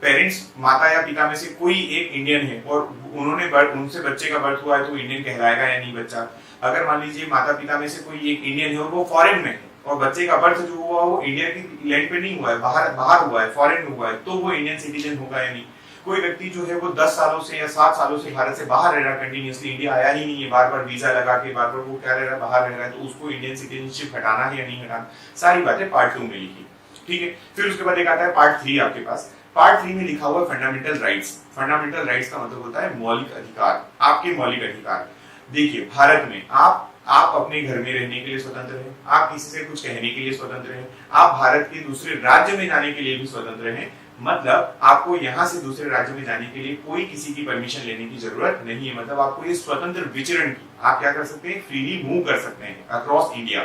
पेरेंट्स, माता या पिता में से कोई एक इंडियन है और उनसे बच्चे का बर्थ हुआ है तो इंडियन कहलाएगा या नहीं बच्चा। अगर मान लीजिए माता पिता में से कोई एक इंडियन है और वो फॉरेन में है और बच्चे का बर्थ जो हुआ वो इंडिया की लैंड पे नहीं हुआ है, बाहर बाहर हुआ है, फॉरेन में हुआ है, तो वो इंडियन सिटीजन होगा या नहीं। कोई व्यक्ति जो है वो 10 सालों से या 7 सालों से भारत से बाहर रह रहा है, कंटिन्यूअसली इंडिया आया ही नहीं है, बार बार वीजा लगा के बार बार वो क्या रह रहा है, बाहर रह रहा है, तो उसको इंडियन सिटीजनशिप हटाना है या नहीं हटाना, सारी बातें पार्ट 2 में लिखी। ठीक है, फिर उसके बाद एक आता है पार्ट 3 आपके पास। पार्ट 3 में लिखा हुआ है फंडामेंटल राइट्स। फंडामेंटल राइट्स का मतलब होता है मौलिक अधिकार, आपके मौलिक अधिकार। देखिए भारत में आप अपने घर में रहने के लिए स्वतंत्र हैं, आप किसी से कुछ कहने के लिए स्वतंत्र हैं, आप भारत के दूसरे राज्य में जाने के लिए भी स्वतंत्र हैं। मतलब आपको यहाँ से दूसरे राज्य में जाने के लिए कोई किसी की परमिशन लेने की जरूरत नहीं है। मतलब आपको ये स्वतंत्र विचरण की आप क्या कर सकते हैं, फ्रीली मूव कर सकते हैं अक्रॉस इंडिया।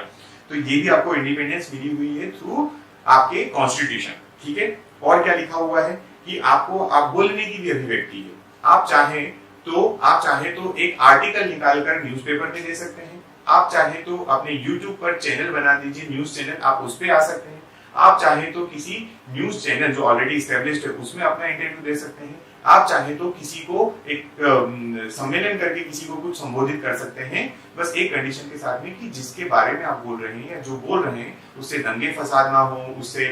तो ये भी आपको इंडिपेंडेंस मिली हुई है थ्रू आपके कॉन्स्टिट्यूशन। ठीक है, और क्या लिखा हुआ है कि आपको आप बोलने की भी अभिव्यक्ति है। आप चाहें तो एक आर्टिकल निकालकर न्यूज़पेपर पे दे सकते हैं, आप चाहें तो अपने YouTube पर चैनल बना दीजिए, न्यूज चैनल, आप उस पे आ सकते हैं। आप चाहें तो किसी न्यूज चैनल जो ऑलरेडी एस्टेब्लिश्ड है उसमें अपना इंटरव्यू दे सकते हैं। आप चाहें तो किसी को एक सम्मेलन करके किसी को कुछ संबोधित कर सकते हैं, बस एक कंडीशन के साथ में कि जिसके बारे में आप बोल रहे हैं या जो बोल रहे हैं उससे दंगे फसाद ना हो, उससे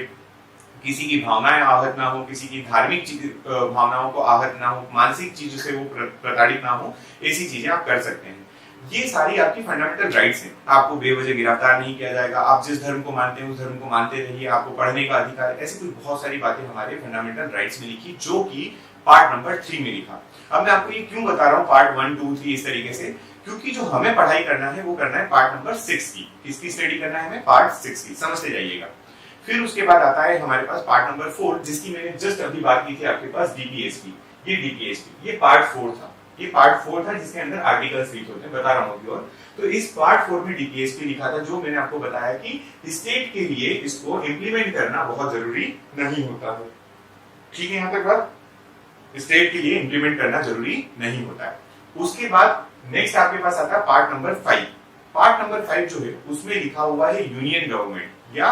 किसी की भावनाएं आहत ना हो, किसी की धार्मिक भावनाओं को आहत ना हो, मानसिक चीजों से वो प्रताड़ित ना हो, ऐसी चीजें आप कर सकते हैं। ये सारी आपकी फंडामेंटल राइट्स हैं। आपको बेवजह गिरफ्तार नहीं किया जाएगा, आप जिस धर्म को मानते हैं उस धर्म को मानते रहिए, आपको पढ़ने का अधिकार है। ऐसी कुछ बहुत सारी बातें हमारे फंडामेंटल राइट्स में लिखी, जो कि पार्ट नंबर 3 में लिखा। अब मैं आपको ये क्यों बता रहा हूँ पार्ट 1, 2, 3 इस तरीके से, क्योंकि जो हमें पढ़ाई करना है वो करना है पार्ट नंबर 6 की। किसकी स्टडी करना है हमें? पार्ट 6 की, समझते जाइएगा। फिर उसके बाद आता है हमारे पास पार्ट नंबर 4, जिसकी मैंने जस्ट अभी बात की थी आपके पास, डीपीएसपी। ये डीपीएसपी, ये पार्ट 4 था। ये पार्ट 4 था जिसके अंदर आर्टिकल्स लिखे होते हैं, बता रहा हूं अभी। और तो इस पार्ट 4 में डीपीएसपी लिखा था, जो मैंने आपको बताया कि स्टेट के लिए इसको इंप्लीमेंट करना बहुत जरूरी नहीं होता है। ठीक है, यहां तक बात, स्टेट के लिए इंप्लीमेंट करना जरूरी नहीं होता है। उसके बाद नेक्स्ट आपके पास आता है पार्ट नंबर 5। पार्ट नंबर 5 जो है उसमें लिखा हुआ है यूनियन गवर्नमेंट या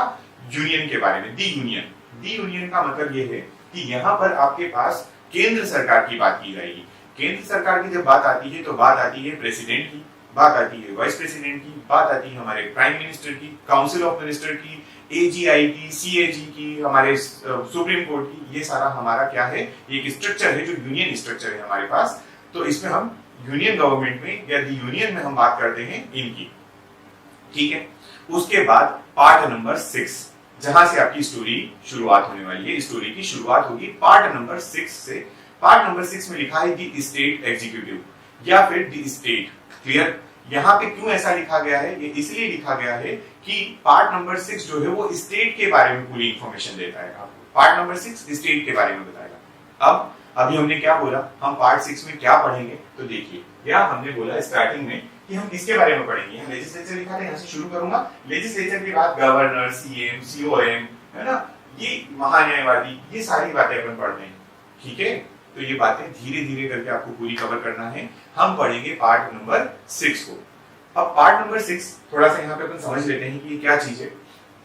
यूनियन के बारे में, दी यूनियन। दी यूनियन का मतलब ये है कि यहाँ पर आपके पास केंद्र सरकार की बात की जाएगी। केंद्र सरकार की जब बात आती है तो बात आती है प्रेसिडेंट की, बात आती है वाइस प्रेसिडेंट की, बात आती है हमारे प्राइम मिनिस्टर की, काउंसिल ऑफ मिनिस्टर की, एजीआई की, सीएजी की, हमारे सुप्रीम कोर्ट की। ये सारा हमारा क्या है, एक स्ट्रक्चर है जो यूनियन स्ट्रक्चर है हमारे पास। तो इसमें हम यूनियन गवर्नमेंट में या दी यूनियन में हम बात करते हैं इनकी। ठीक है, उसके बाद पार्ट नंबर 6, जहां से आपकी स्टोरी शुरुआत होने वाली है। स्टोरी की शुरुआत होगी पार्ट नंबर 6 से। पार्ट नंबर 6 में लिखा है दी स्टेट एग्जीक्यूटिव या फिर दी स्टेट। क्लियर? यहाँ पे क्यों ऐसा लिखा गया है? ये इसलिए लिखा गया है कि पार्ट नंबर 6 जो है वो स्टेट के बारे में पूरी इंफॉर्मेशन देता है आपको। पार्ट नंबर 6 स्टेट के बारे में बताएगा। अब अभी हमने क्या बोला, हम पार्ट 6 में क्या पढ़ेंगे, तो देखिए क्या हमने बोला स्टार्टिंग में कि हम किसके बारे में पढ़ेंगे। लेजिस्लेचर लिखा था, यहाँ से शुरू करूंगा। लेजिस्लेचर के बाद गवर्नर, सीएम, सीओएम, है ना, ये महान्यायवादी, ये सारी बातें अपन पढ़ते हैं। ठीक है, तो ये बातें धीरे धीरे करके आपको पूरी कवर करना है। हम पढ़ेंगे पार्ट नंबर 6 को। अब पार्ट नंबर 6 थोड़ा सा यहाँ पे अपन समझ लेते हैं कि ये क्या चीज है।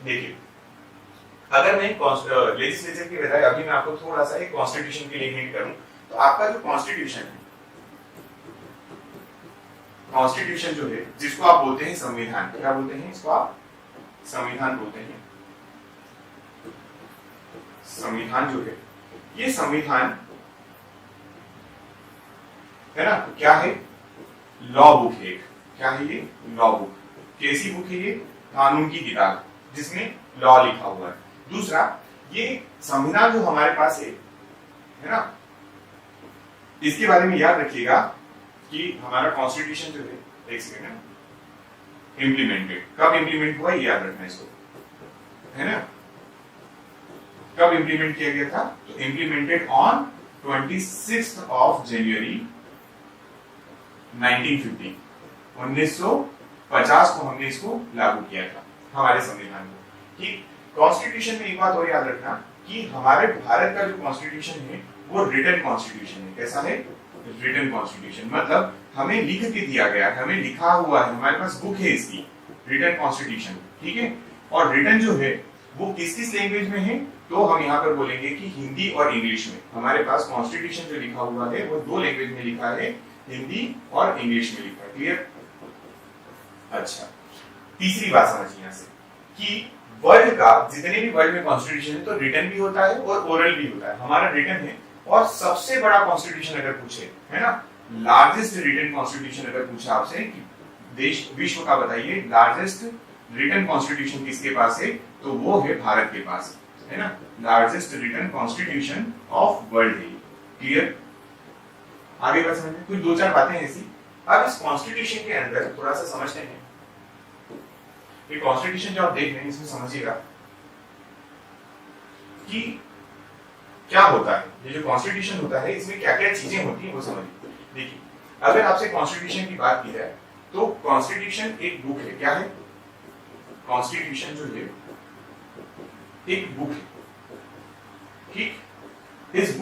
देखिए, अगर मैं लेजिस्लेचर के बजाय अभी मैं आपको थोड़ा सा एक कॉन्स्टिट्यूशन के लिए हिंट करूं, तो आपका जो कॉन्स्टिट्यूशन है, कॉन्स्टिट्यूशन जो है, जिसको आप बोलते हैं संविधान, क्या बोलते हैं इसको? आप संविधान बोलते हैं। संविधान जो है, ये संविधान है ना, तो क्या है? लॉ बुक है। क्या है ये? Law book. कैसी बुक है ये? कानून की किताब जिसमें लॉ लिखा हुआ है। दूसरा, ये संविधान जो हमारे पास है ना, इसके बारे में याद रखिएगा कि हमारा कॉन्स्टिट्यूशन जो है, एक सेकेंड, इंप्लीमेंटेड कब इंप्लीमेंट हुआ ये याद रखना इसको, है ना। कब इंप्लीमेंट किया गया था? तो इंप्लीमेंटेड ऑन 26 ऑफ जनवरी 1950। 1950 को हमने इसको लागू किया था हमारे संविधान को। ठीक, कॉन्स्टिट्यूशन में एक बात और याद रखना कि हमारे भारत का जो कॉन्स्टिट्यूशन है वो रिटन कॉन्स्टिट्यूशन है। कैसा है? Written constitution. मतलब हमें लिख के दिया गया है, हमें लिखा हुआ है, हमारे पास बुक है इसकी, रिटन कॉन्स्टिट्यूशन। ठीक है, और रिटन जो है वो किस किस लैंग्वेज में है? तो हम यहाँ पर बोलेंगे कि हिंदी और इंग्लिश में। हमारे पास कॉन्स्टिट्यूशन जो लिखा हुआ है वो 2 लैंग्वेज में लिखा है, हिंदी और इंग्लिश में लिखा है। क्लियर? अच्छा, तीसरी बात समझिए यहाँ से कि वर्ल्ड का जितने भी वर्ल्ड में कॉन्स्टिट्यूशन है तो रिटन भी होता है और ओरल भी होता है। हमारा रिटन है, और सबसे बड़ा कॉन्स्टिट्यूशन अगर पूछे, है ना, लार्जेस्ट रिटन कॉन्स्टिट्यूशन अगर पूछे आपसे कि देश विश्व का बताइए लार्जेस्ट रिटन कॉन्स्टिट्यूशन किसके पास है, तो वो है भारत के पास, है ना, largest written constitution of world है। क्लियर? आगे बढ़ समझ में कुछ दो चार बातें ऐसी। अब इस कॉन्स्टिट्यूशन के अंदर थोड़ा सा समझते हैं। ये कॉन्स्टिट्यूशन जो आप देख रहे हैं इसमें समझिएगा कि क्या होता है। ये जो कॉन्स्टिट्यूशन होता है इसमें क्या क्या चीजें होती हैं वो समझिए। देखिए, अगर आपसे कॉन्स्टिट्यूशन की बात की जाए तो कॉन्स्टिट्यूशन एक बुक है। क्या है? कॉन्स्टिट्यूशन जो है एक बुक है, ठीक। इस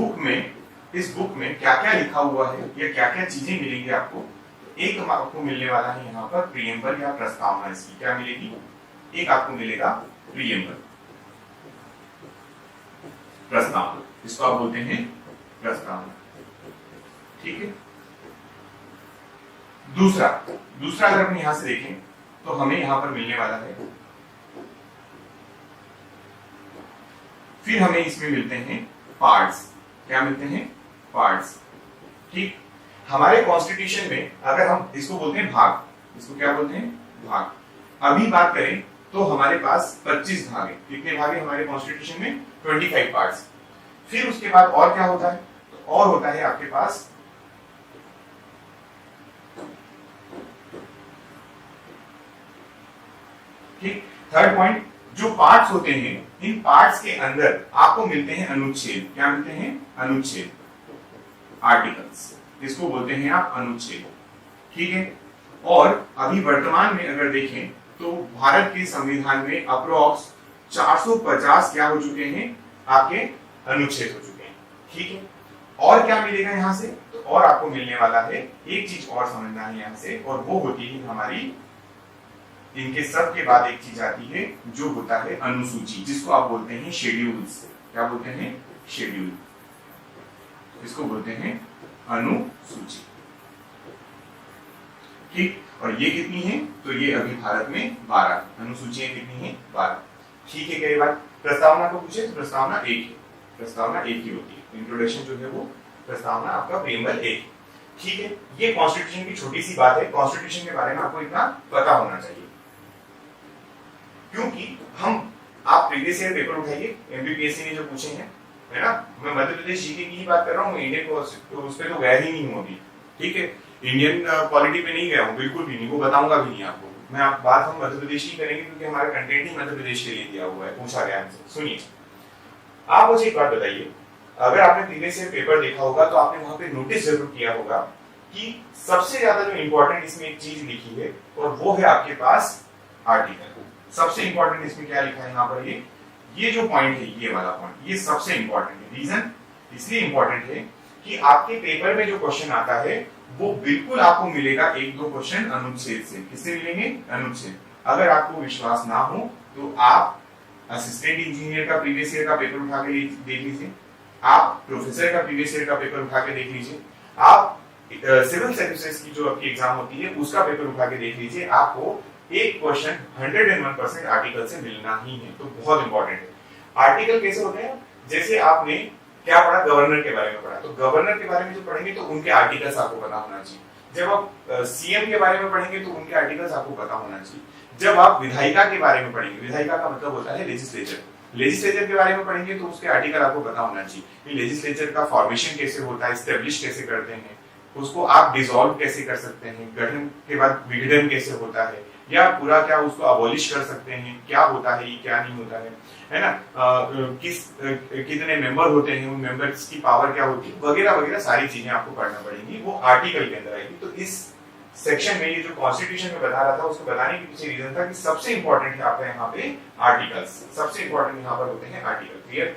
बुक में क्या क्या लिखा हुआ है या क्या क्या चीजें मिलेंगी आपको। एक आपको मिलने वाला है यहाँ पर प्रीएम्बल या प्रस्तावना। इसकी क्या मिलेगी? एक आपको मिलेगा प्रीएम्बल, प्रस्तावना, इसको आप बोलते हैं प्रस्तावना, ठीक है। दूसरा अगर हम यहां से देखें तो हमें यहां पर मिलने वाला है, फिर हमें इसमें मिलते हैं पार्ट्स। क्या मिलते हैं? पार्ट्स, ठीक। हमारे कॉन्स्टिट्यूशन में अगर हम इसको बोलते हैं भाग, इसको क्या बोलते हैं? भाग। अभी बात करें तो हमारे पास 25 भाग है। कितने भाग है हमारे कॉन्स्टिट्यूशन में? 25 पार्ट्स। फिर उसके बाद और क्या होता है? तो और होता है आपके पास ठीक। थर्ड पॉइंट, जो पार्ट्स होते हैं इन पार्ट्स के अंदर आपको मिलते हैं अनुच्छेद। क्या मिलते हैं? अनुच्छेद, आर्टिकल्स, इसको बोलते हैं आप अनुच्छेद, ठीक है। और अभी वर्तमान में अगर देखें तो भारत के संविधान में अप्रोक्स 450 क्या हो चुके हैं? आपके अनुच्छेद हो चुके हैं, ठीक है। और क्या मिलेगा यहां से? तो और आपको मिलने वाला है एक चीज और समझना है यहां से, और वो होती है हमारी, इनके सब के बाद एक चीज आती है जो होता है अनुसूची, जिसको आप बोलते हैं शेड्यूल्स। क्या बोलते हैं? शेड्यूल, इसको बोलते हैं अनुसूची, ठीक। और ये कितनी है? तो ये अभी भारत में 12 अनुसूचियां कितनी है? 12, ठीक है। कई बार प्रस्तावना को पूछे तो प्रस्तावना एक है, प्रस्तावना एक ही होती है। इंट्रोडक्शन जो है वो प्रस्तावना आपका प्रीएम्बल एक, ठीक है। ये कॉन्स्टिट्यूशन की छोटी सी बात है। कॉन्स्टिट्यूशन के बारे में आपको इतना पता होना चाहिए, क्योंकि आप प्रीवियस ईयर पेपर उठाइए, एमपीपीएससी ने जो पूछे हैं, है ना, मैं मध्य प्रदेश जीके की ही बात कर रहा हूँ, इंडियन को उस पे तो गया ही नहीं हूँ अभी, ठीक है। इंडियन पॉलिटी पे नहीं गया हूँ, बिल्कुल भी नहीं, वो बताऊंगा भी नहीं आपको मैं। आप बात हम मध्य प्रदेश की करेंगे क्योंकि हमारा कंटेंट ही मध्य प्रदेश के लिए दिया हुआ है, पूछा गया हमसे। सुनिए, आप मुझे एक बात बताइए, अगर आपने प्रीवियस ईयर पेपर देखा होगा तो आपने वहां पे नोटिस जरूर किया होगा कि सबसे ज्यादा जो इंपॉर्टेंट इसमें एक चीज लिखी है और वो है आपके पास आर्टिकल। सबसे इंपॉर्टेंट इसमें क्या लिखा है यहाँ पर? ये जो पॉइंट है, ये वाला पॉइंट, ये सबसे इंपॉर्टेंट है। रीजन इसलिए इंपॉर्टेंट है कि आपके पेपर में जो क्वेश्चन आता है वो बिल्कुल आपको मिलेगा एक दो क्वेश्चन अनुच्छेद से। किससे मिलेंगे? अनुच्छेद। अगर आपको विश्वास ना हो तो आप असिस्टेंट इंजीनियर का प्रीवियस ईयर का पेपर उठा के देख लीजिए, आप प्रोफेसर का प्रीवियस ईयर का पेपर उठा के देख लीजिए, आप सिविल सर्विसेज की जो आपकी एग्जाम होती है उसका पेपर उठा के देख लीजिए, आपको एक क्वेश्चन 101% आर्टिकल से मिलना ही है। तो बहुत इंपॉर्टेंट है। आर्टिकल कैसे होते हैं? जैसे आपने क्या पढ़ा? गवर्नर के बारे में पढ़ा, तो गवर्नर के बारे में जो पढ़ेंगे तो उनके आर्टिकल्स आपको पता होना चाहिए। जब आप सीएम के बारे में पढ़ेंगे तो उनके आर्टिकल्स आपको पता होना चाहिए। जब आप विधायिका के बारे में पढ़ेंगे, विधायिका का मतलब होता है लेजिस्लेचर, लेजिस्लेचर के बारे में पढ़ेंगे तो उसके आर्टिकल आपको पता होना चाहिए कि लेजिस्लेचर का फॉर्मेशन कैसे होता है, एस्टेब्लिश कैसे करते हैं, उसको आप डिसॉल्व कैसे कर सकते हैं, गठन के बाद विघटन कैसे होता है, या पूरा क्या उसको अबॉलिश कर सकते हैं, क्या होता है, क्या नहीं होता है ना, कितने मेंबर होते हैं, उन मेंबर्स की पावर क्या होती है, वगैरह वगैरह सारी चीजें आपको पढ़ना पड़ेंगी, वो आर्टिकल के अंदर आएगी। तो इस सेक्शन में ये जो कॉन्स्टिट्यूशन में बता रहा था उसको बताने के पीछे रीजन था कि सबसे इंपॉर्टेंट है आपका यहाँ पे आर्टिकल्स, सबसे इंपॉर्टेंट यहाँ पर होते हैं आर्टिकल। क्लियर?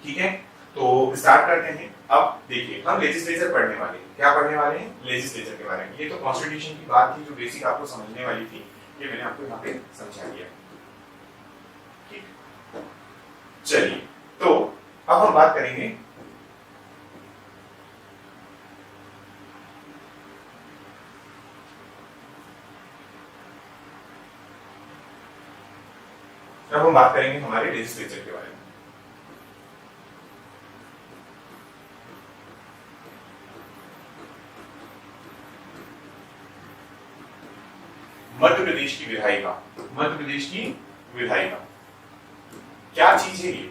ठीक है, तो स्टार्ट करते हैं। अब देखिए, हम लेजिस्लेचर पढ़ने वाले हैं। क्या पढ़ने वाले हैं? लेजिस्लेचर के बारे में। ये तो कॉन्स्टिट्यूशन की बात थी जो बेसिक आपको समझने वाली थी, ये मैंने आपको यहाँ पे समझा दिया। ठीक, चलिए, तो अब हम बात करेंगे अब हम बात करेंगे हमारे लेजिस्लेचर के बारे में। मध्य प्रदेश की विधायिका, मध्य प्रदेश की विधायिका क्या चीज है ये?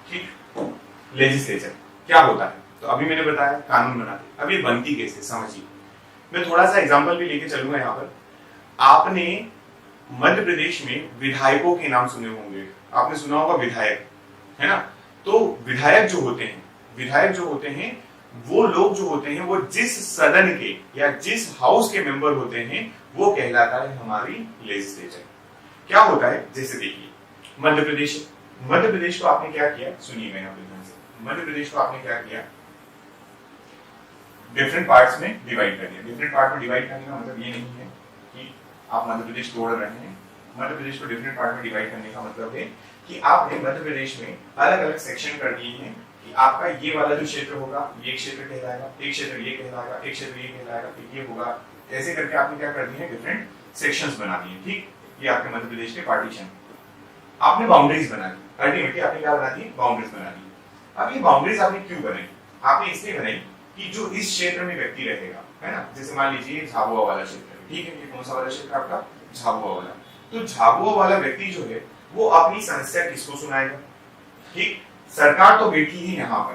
ठीक, लेजिस्लेचर क्या होता है? तो अभी मैंने बताया कानून बनाते। अब ये बनती कैसे समझिए। मैं थोड़ा सा एग्जांपल भी लेके चलूंगा यहाँ पर। आपने मध्य प्रदेश में विधायकों के नाम सुने होंगे, आपने सुना होगा विधायक, है ना? तो विधायक जो होते हैं, विधायक जो होते हैं वो लोग जो होते हैं वो जिस सदन के या जिस हाउस के मेंबर होते हैं वो कहलाता है हमारी लेजिस्लेचर। क्या होता है जैसे देखिए, मध्य प्रदेश को आपने क्या किया, सुनिएगा यहाँ पे ध्यान से। मध्य प्रदेश को आपने क्या किया, डिफरेंट पार्ट्स में डिवाइड कर दिया। डिफरेंट पार्ट में डिवाइड करने का मतलब ये नहीं है कि आप मध्य प्रदेश तोड़ रहे हैं। मध्य प्रदेश को डिफरेंट पार्ट में डिवाइड करने का मतलब है कि आपने मध्य प्रदेश में अलग अलग सेक्शन कर दिए हैं कि आपका ये वाला जो क्षेत्र होगा ये क्षेत्र कहलाएगा, एक क्षेत्र ये कहलाएगा, एक क्षेत्र ये कहलाएगा, फिर ये होगा। ऐसे करके आपने क्या कर दिए हैं, डिफरेंट सेक्शंस बना दिए। ठीक, ये आपके मध्य प्रदेश के पार्टीशन। आपने बाउंड्रीज बना दी, अल्टीमेटली आपने क्या बना दी, बाउंड्रीज बना दी। अब ये बाउंड्रीज आपने क्यों बनाई? आपने इसलिए बनाई कि जो इस क्षेत्र में व्यक्ति रहेगा, है ना, जैसे मान लीजिए झाबुआ वाला क्षेत्र, ठीक है, ये कौन सा वाला क्षेत्र आपका, झाबुआ वाला। तो झाबुआ वाला व्यक्ति जो है वो अपनी समस्या किसको सुनाएगा? ठीक, सरकार तो बैठी है यहाँ पर,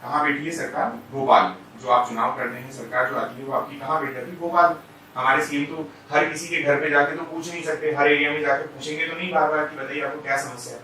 कहाँ बैठी है सरकार? भोपाल। जो आप चुनाव करते हैं, सरकार जो आती है वो आपकी कहाँ बैठी है? भोपाल। हमारे सीएम तो हर किसी के घर पे जाके तो पूछ नहीं सकते, हर एरिया में जाके पूछेंगे तो नहीं बार बार कि बताइए आपको क्या समस्या है।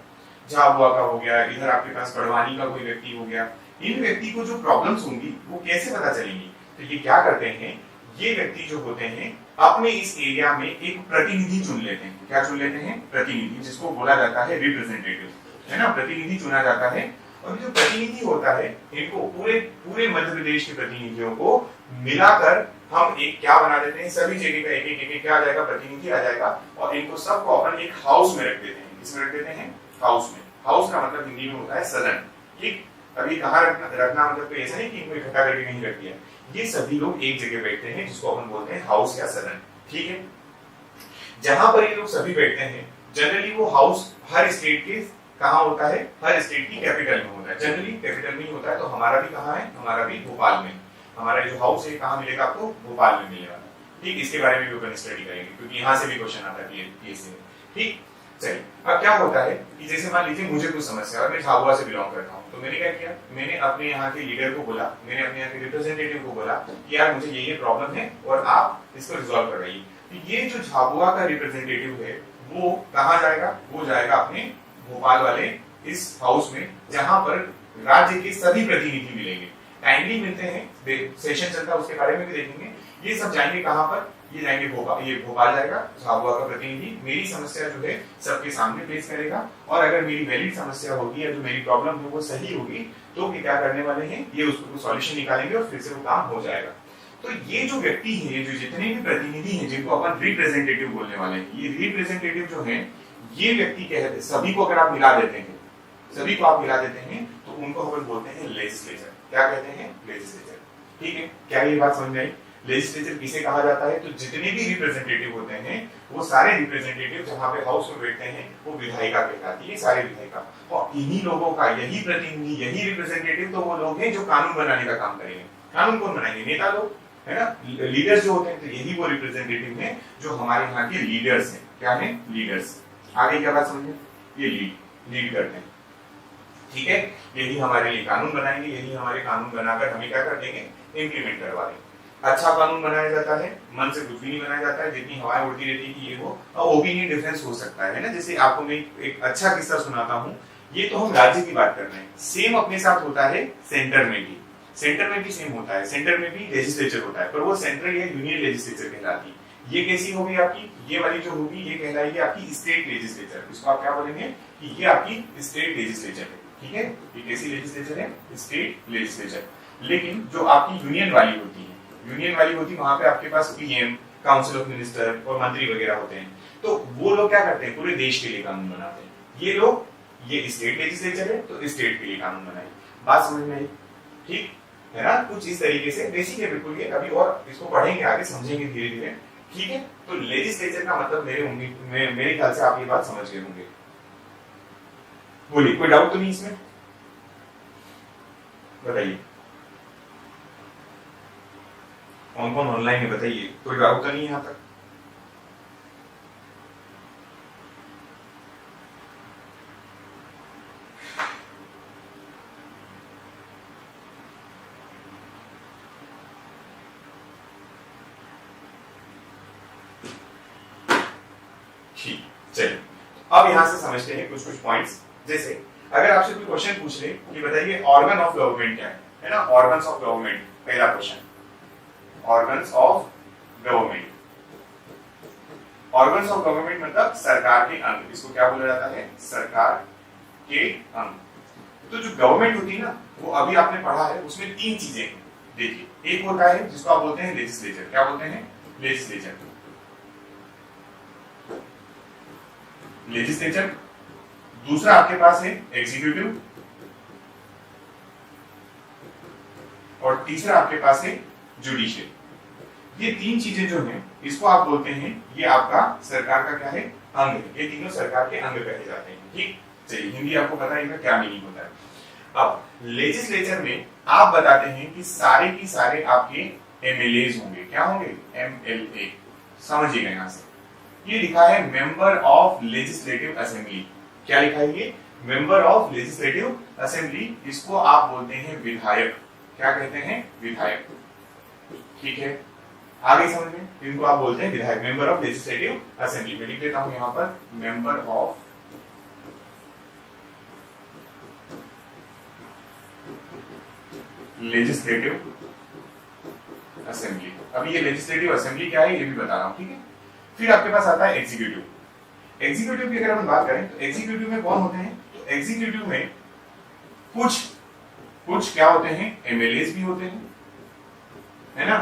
झाबुआ का हो गया, इधर आपके पास बड़वानी का कोई व्यक्ति हो गया, इन व्यक्ति को जो प्रॉब्लम्स होंगी वो कैसे पता चलेंगी? तो ये क्या करते हैं, ये व्यक्ति जो होते हैं अपने इस एरिया में एक प्रतिनिधि चुन लेते हैं। क्या चुन लेते हैं? प्रतिनिधि, जिसको बोला जाता है रिप्रेजेंटेटिव, है ना, प्रतिनिधि चुना जाता है। और जो प्रतिनिधि होता है इनको पूरे मध्य प्रदेश के प्रतिनिधियों को मिलाकर हम एक क्या बना देते हैं, सभी जगह का एक क्या आ जाएगा, प्रतिनिधि आ जाएगा। और इनको सबको अपन एक हाउस में रख देते हैं। किसमें रख देते हैं? हाउस में। हाउस का मतलब हिंदी में होता है सदन। ठीक, अभी कहाँ रखना मतलब कोई ऐसा नहीं कि इनको इकट्ठा करके कहीं रख दिया। ये सभी लोग एक जगह बैठते हैं जिसको अपन बोलते हैं हाउस या सदन। ठीक है, जहां पर ये लोग सभी बैठते हैं, जनरली वो हाउस हर स्टेट के कहाँ होता है, हर स्टेट की कैपिटल में होता है। जनरली कैपिटल में ही होता है। तो हमारा भी कहाँ है, हमारा भी भोपाल में। हमारा जो हाउस है कहाँ मिलेगा आपको? भोपाल में मिलेगा। ठीक, इसके बारे में भी अपन स्टडी करेंगे क्योंकि यहाँ से भी क्वेश्चन आता है। ठीक, चलिए अब क्या होता है कि जैसे मान लीजिए मुझे कुछ समस्या है, मैं झाबुआ से बिलोंग करता हूँ, तो मैंने क्या किया, मैंने अपने यहाँ के लीडर को बोला, मैंने अपने यहाँ के रिप्रेजेंटेटिव को बोला कि यार मुझे ये प्रॉब्लम है और आप इसको रिजॉल्व करवाइए। तो ये जो झाबुआ का रिप्रेजेंटेटिव है वो कहाँ जाएगा? वो जाएगा अपने भोपाल वाले इस हाउस में जहां पर राज्य के सभी प्रतिनिधि मिलेंगे, टाइमली मिलते हैं, सेशन चलता है, उसके बारे में भी देखेंगे। ये सब जाएंगे कहां पर? ये जाएंगे भोपाल। ये भोपाल जाएगा, झाबुआ का प्रतिनिधि मेरी समस्या जो है सबके सामने पेश करेगा। और अगर मेरी वैलिड समस्या होगी या जो मेरी प्रॉब्लम है वो सही होगी तो क्या करने वाले हैं, ये उसको सॉल्यूशन निकालेंगे और फिर से वो काम हो जाएगा। तो ये जो व्यक्ति है, जो जितने भी प्रतिनिधि हैं जिनको अपन रिप्रेजेंटेटिव बोलने वाले हैं, ये रिप्रेजेंटेटिव जो है ये व्यक्ति कहते, सभी को अगर आप मिला देते हैं, सभी को आप मिला देते हैं तो उनको हम बोलते हैं लेजिस्लेचर। क्या कहते हैं? लेजिस्लेचर। ठीक है, क्या ये बात समझ में आई? लेजिस्लेचर किसे कहा जाता है? तो जितने भी रिप्रेजेंटेटिव होते हैं वो सारे रिप्रेजेंटेटिव जहां पे हाउस में बैठते हैं वो विधायिका कहलाती है, सारे विधायिका। और इन्हीं लोगों का यही प्रतिनिधि, यही रिप्रेजेंटेटिव तो वो लोग हैं जो कानून बनाने का काम करेंगे। कानून कौन बनाएंगे? नेता लोग, है ना, लीडर्स जो होते हैं। तो यही वो रिप्रेजेंटेटिव हैं जो हमारे यहाँ के लीडर्स हैं। क्या है? लीडर्स। आगे क्या बात समझे? ये लीड करते हैं। ठीक है, यही हमारे लिए कानून बनाएंगे, यही हमारे कानून बनाकर हमें क्या कर देंगे? इम्प्लीमेंट करवा देंगे। अच्छा कानून बनाया जाता है, मन से कुछ भी नहीं बनाया जाता है, जितनी हवाएं उड़ती रहती है कि ये वो, और ओपिनियन डिफरेंस हो सकता है ना। जैसे आपको मैं एक अच्छा किस्सा सुनाता हूँ। ये तो हम राज्य की बात कर रहे हैं, सेम अपने साथ होता है सेंटर में भी। सेंटर में भी सेम होता है, सेंटर में भी लेजिस्लेचर होता है, पर वो सेंट्रल या यूनियन लेजिस्लेचर कहलाती है। ये कैसी होगी आपकी? ये वाली जो होगी ये कहलाएगी आपकी स्टेट लेजिस्लेचर। इसको आप क्या बोलेंगे कि ये आपकी स्टेट लेजिस्लेचर है। ठीक है, ये कैसी लेजिस्लेचर है? State legislature. लेकिन जो आपकी यूनियन वाली होती है, वहां पे आपके पास पीएम, काउंसिल ऑफ मिनिस्टर और मंत्री वगैरह होते हैं। तो वो लोग क्या करते हैं? पूरे देश के लिए कानून बनाते हैं। ये लोग ये स्टेट लेजिस्लेचर है तो स्टेट के लिए कानून बनाए। बात समझ में आई? ठीक है ना, कुछ इस तरीके से बेसिक है बिल्कुल, ये अभी और इसको पढ़ेंगे आगे, समझेंगे धीरे धीरे। ठीक है, तो लेजिस्लेचर का मतलब मेरे ख्याल से आप ये बात समझ गए होंगे। बोलिए, कोई डाउट तो नहीं इसमें? बताइए, कौन कौन ऑनलाइन है बताइए, कोई डाउट तो नहीं है यहाँ तक? ठीक, चलिए अब यहां से समझते हैं कुछ कुछ पॉइंट्स। जैसे अगर आपसे कोई क्वेश्चन पूछ ले कि बताइए ऑर्गन ऑफ गवर्नमेंट क्या है ना, ऑर्गन्स ऑफ गवर्नमेंट, पहला question, organs of government. Organs of government मतलब सरकार के अंग, इसको क्या बोला जाता है? सरकार के अंग। तो जो गवर्नमेंट होती है ना, वो अभी आपने पढ़ा है, उसमें तीन चीजें हैं। देखिए, एक होता है जिसको आप बोलते हैं लेजिस्लेचर, क्या बोलते हैं? Legislature, legislature. दूसरा आपके पास है एग्जीक्यूटिव, और तीसरा आपके पास है जुडिशियल। ये तीन चीजें जो हैं, इसको आप बोलते हैं, ये आपका सरकार का क्या है? अंग है। ये तीनों सरकार के अंग कहे जाते हैं। ठीक, चलिए हिंदी आपको पता है इनका क्या मीनिंग होता है। अब लेजिस्लेचर में आप बताते हैं कि सारे की सारे आपके एमएलएज होंगे। क्या होंगे? एमएलए। समझिएगा यहां से, ये लिखा है मेंबर ऑफ लेजिस्लेटिव असेंबली। क्या लिखा है ये? Member of legislative assembly. इसको आप बोलते हैं विधायक। क्या कहते हैं? विधायक। ठीक है, आगे समझ में, इनको आप बोलते हैं विधायक, मेंबर ऑफ लेजिस्लेटिव असेंबली। मैं लिख देता हूं यहां पर, मेंबर ऑफ लेजिस्लेटिव असेंबली। अभी ये लेजिस्लेटिव असेंबली क्या है ये भी बता रहा हूं। ठीक है, फिर आपके पास आता है एग्जीक्यूटिव। एग्जीक्यूटिव की अगर हम बात करें तो एग्जीक्यूटिव में कौन होते हैं? तो एग्जीक्यूटिव में कुछ क्या होते हैं? एमएलएस भी होते हैं, है ना,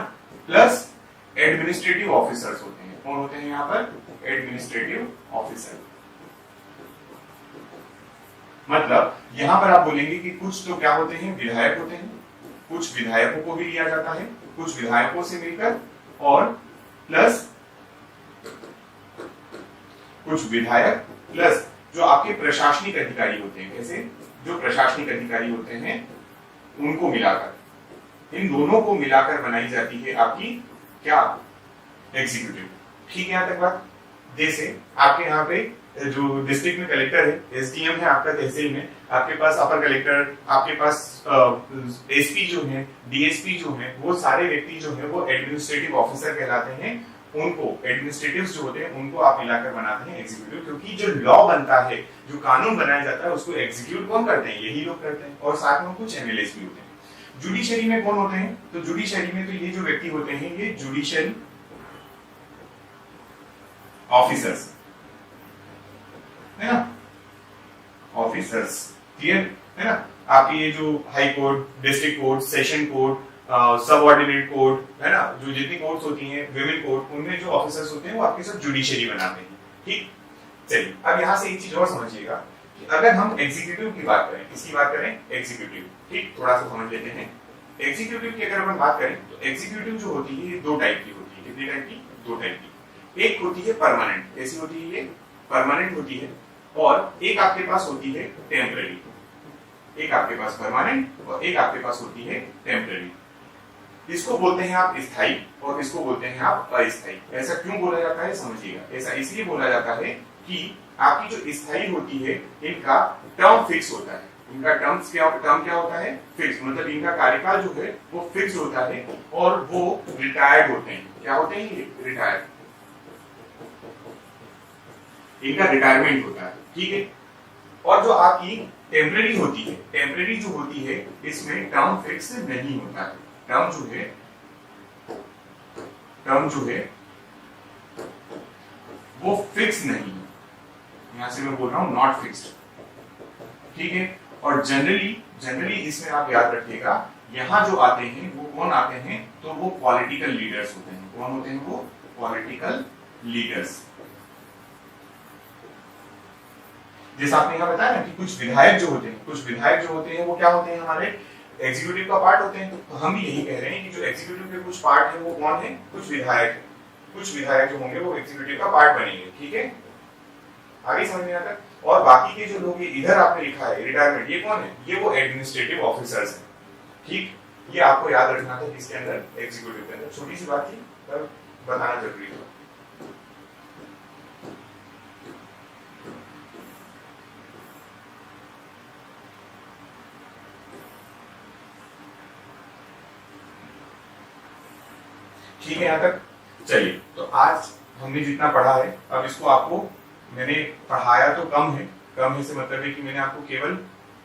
प्लस एडमिनिस्ट्रेटिव ऑफिसर्स होते हैं। कौन होते हैं यहाँ पर? Administrative officer. मतलब यहां पर आप बोलेंगे कि कुछ तो क्या होते हैं? विधायक होते हैं, कुछ विधायकों को भी लिया जाता है, कुछ विधायकों से मिलकर, और प्लस कुछ विधायक प्लस जो आपके प्रशासनिक अधिकारी होते हैं। कैसे? जो प्रशासनिक अधिकारी होते हैं उनको मिलाकर, इन दोनों को मिलाकर बनाई जाती है आपकी क्या? एग्जीक्यूटिव। ठीक है, यहां तक बात। जैसे आपके यहाँ पे जो डिस्ट्रिक्ट में कलेक्टर है, एसडीएम है आपका तहसील में, आपके पास अपर कलेक्टर, आपके पास एसपी जो है, डीएसपी जो है, वो सारे व्यक्ति जो है वो एडमिनिस्ट्रेटिव ऑफिसर कहलाते हैं। उनको एडमिनिस्ट्रेटिव्स जो होते हैं उनको आप मिलाकर बनाते हैं एग्जीक्यूटिव, क्योंकि जो लॉ बनता है, जो कानून बनाया जाता है, उसको एग्जीक्यूट कौन करते हैं? यही लोग करते हैं, और साथ में कुछ एमएलएस भी होते हैं। जुडिशरी में कौन होते हैं? तो जुडिशरी में तो ये जो व्यक्ति होते हैं ये जुडिशियल ऑफिसर्स, है ना, ऑफिसर्स। क्लियर है ना? आपके ये जो high court, district court, session court, subordinate court, है ना, जो जितनी कोर्ट्स होती हैं, विमेन कोर्ट, उनमें जो ऑफिसर्स होते हैं वो आपके साथ जुडिशरी बनाते हैं। ठीक, चलिए अब यहां से एक चीज और समझिएगा कि अगर हम एग्जीक्यूटिव की बात करें, किसकी बात करें? एग्जीक्यूटिव। ठीक, थोड़ा सा समझ लेते हैं। एग्जीक्यूटिव की अगर हम बात करें तो एग्जीक्यूटिव जो होती है ये दो टाइप की होती है। कितनी टाइप की? दो टाइप की। एक होती है परमानेंट। कैसी होती है ये? परमानेंट होती है। और एक आपके पास होती है टेम्पररी। एक आपके पास परमानेंट और एक आपके पास होती है टेम्पररी। इसको बोलते हैं आप स्थायी और इसको बोलते हैं आप अस्थायी। ऐसा क्यों बोला जाता है समझिएगा। ऐसा इसलिए बोला जाता है कि आपकी जो स्थायी होती है इनका टर्म फिक्स होता है। इनका टर्म क्या होता है? फिक्स। मतलब इनका कार्यकाल जो है वो फिक्स होता है और वो रिटायर्ड होते हैं। क्या होते हैं ये? रिटायर्ड। इनका रिटायरमेंट होता है। ठीक है, और जो आपकी टेम्पररी होती है, टेम्पररी जो होती है इसमें टर्म फिक्स नहीं होता है। टर्म जो है वो फिक्स नहीं है। यहां से मैं बोल रहा हूं नॉट फिक्स्ड। ठीक है, और जनरली इसमें आप याद रखिएगा, यहां जो आते हैं वो कौन आते हैं? तो वो पॉलिटिकल लीडर्स होते हैं। कौन होते हैं वो? Political leaders. जैसे आपने यहाँ बताया ना कि कुछ विधायक जो होते हैं वो क्या होते हैं, हमारे एग्जीक्यूटिव का पार्ट होते हैं। तो हम भी यही कह रहे हैं कि जो एग्जीक्यूटिव के कुछ पार्ट है वो कौन है, कुछ विधायक है। कुछ विधायक जो होंगे वो एग्जीक्यूटिव का पार्ट बनेंगे, ठीक है, आगे समझ में आता है। और बाकी के जो लोग इधर आपने लिखा है रिटायरमेंट, ये कौन है, ये वो एडमिनिस्ट्रेटिव ऑफिसर्स हैं, ठीक। ये आपको याद रखना था किसके अंदर, एग्जीक्यूटिव के अंदर। छोटी सी बात थी पर बताना जरूरी था। ठीक है यहाँ तक। चलिए, तो आज हमने जितना पढ़ा है, अब इसको आपको मैंने पढ़ाया तो कम है से मतलब है कि मैंने आपको केवल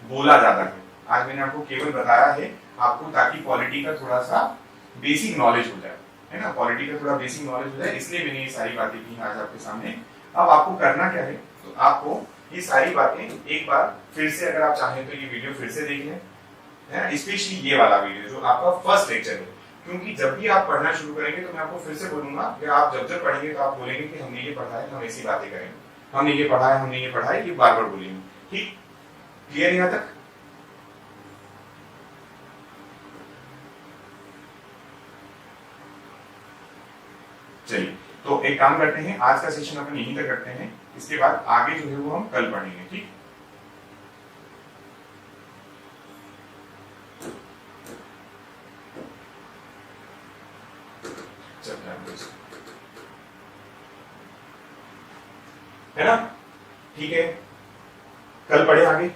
बोला ज्यादा है। आज मैंने आपको केवल बताया है आपको, ताकि पॉलिटी का थोड़ा सा बेसिक नॉलेज हो जाए, है ना, पॉलिटी का थोड़ा बेसिक नॉलेज हो जाए, इसलिए मैंने ये सारी बातें की आज आपके सामने। अब आपको करना क्या है, तो आपको ये सारी बातें एक बार फिर से, अगर आप चाहें तो ये वीडियो फिर से देख लें, है ना, स्पेशली ये वाला वीडियो जो आपका फर्स्ट लेक्चर है। क्योंकि जब भी आप पढ़ना शुरू करेंगे तो मैं आपको फिर से बोलूंगा कि आप जब पढ़ेंगे तो आप बोलेंगे कि हमने ये पढ़ा है, हम ऐसी बातें करेंगे, हमने ये पढ़ा है, ये बार बार बोलेंगे, ठीक, क्लियर यहाँ तक। चलिए, तो एक काम करते हैं, आज का सेशन अपन यहीं तक करते हैं, इसके बाद आगे जो है वो हम कल पढ़ेंगे, ठीक। है ना, ठीक है, कल पढ़े आगे।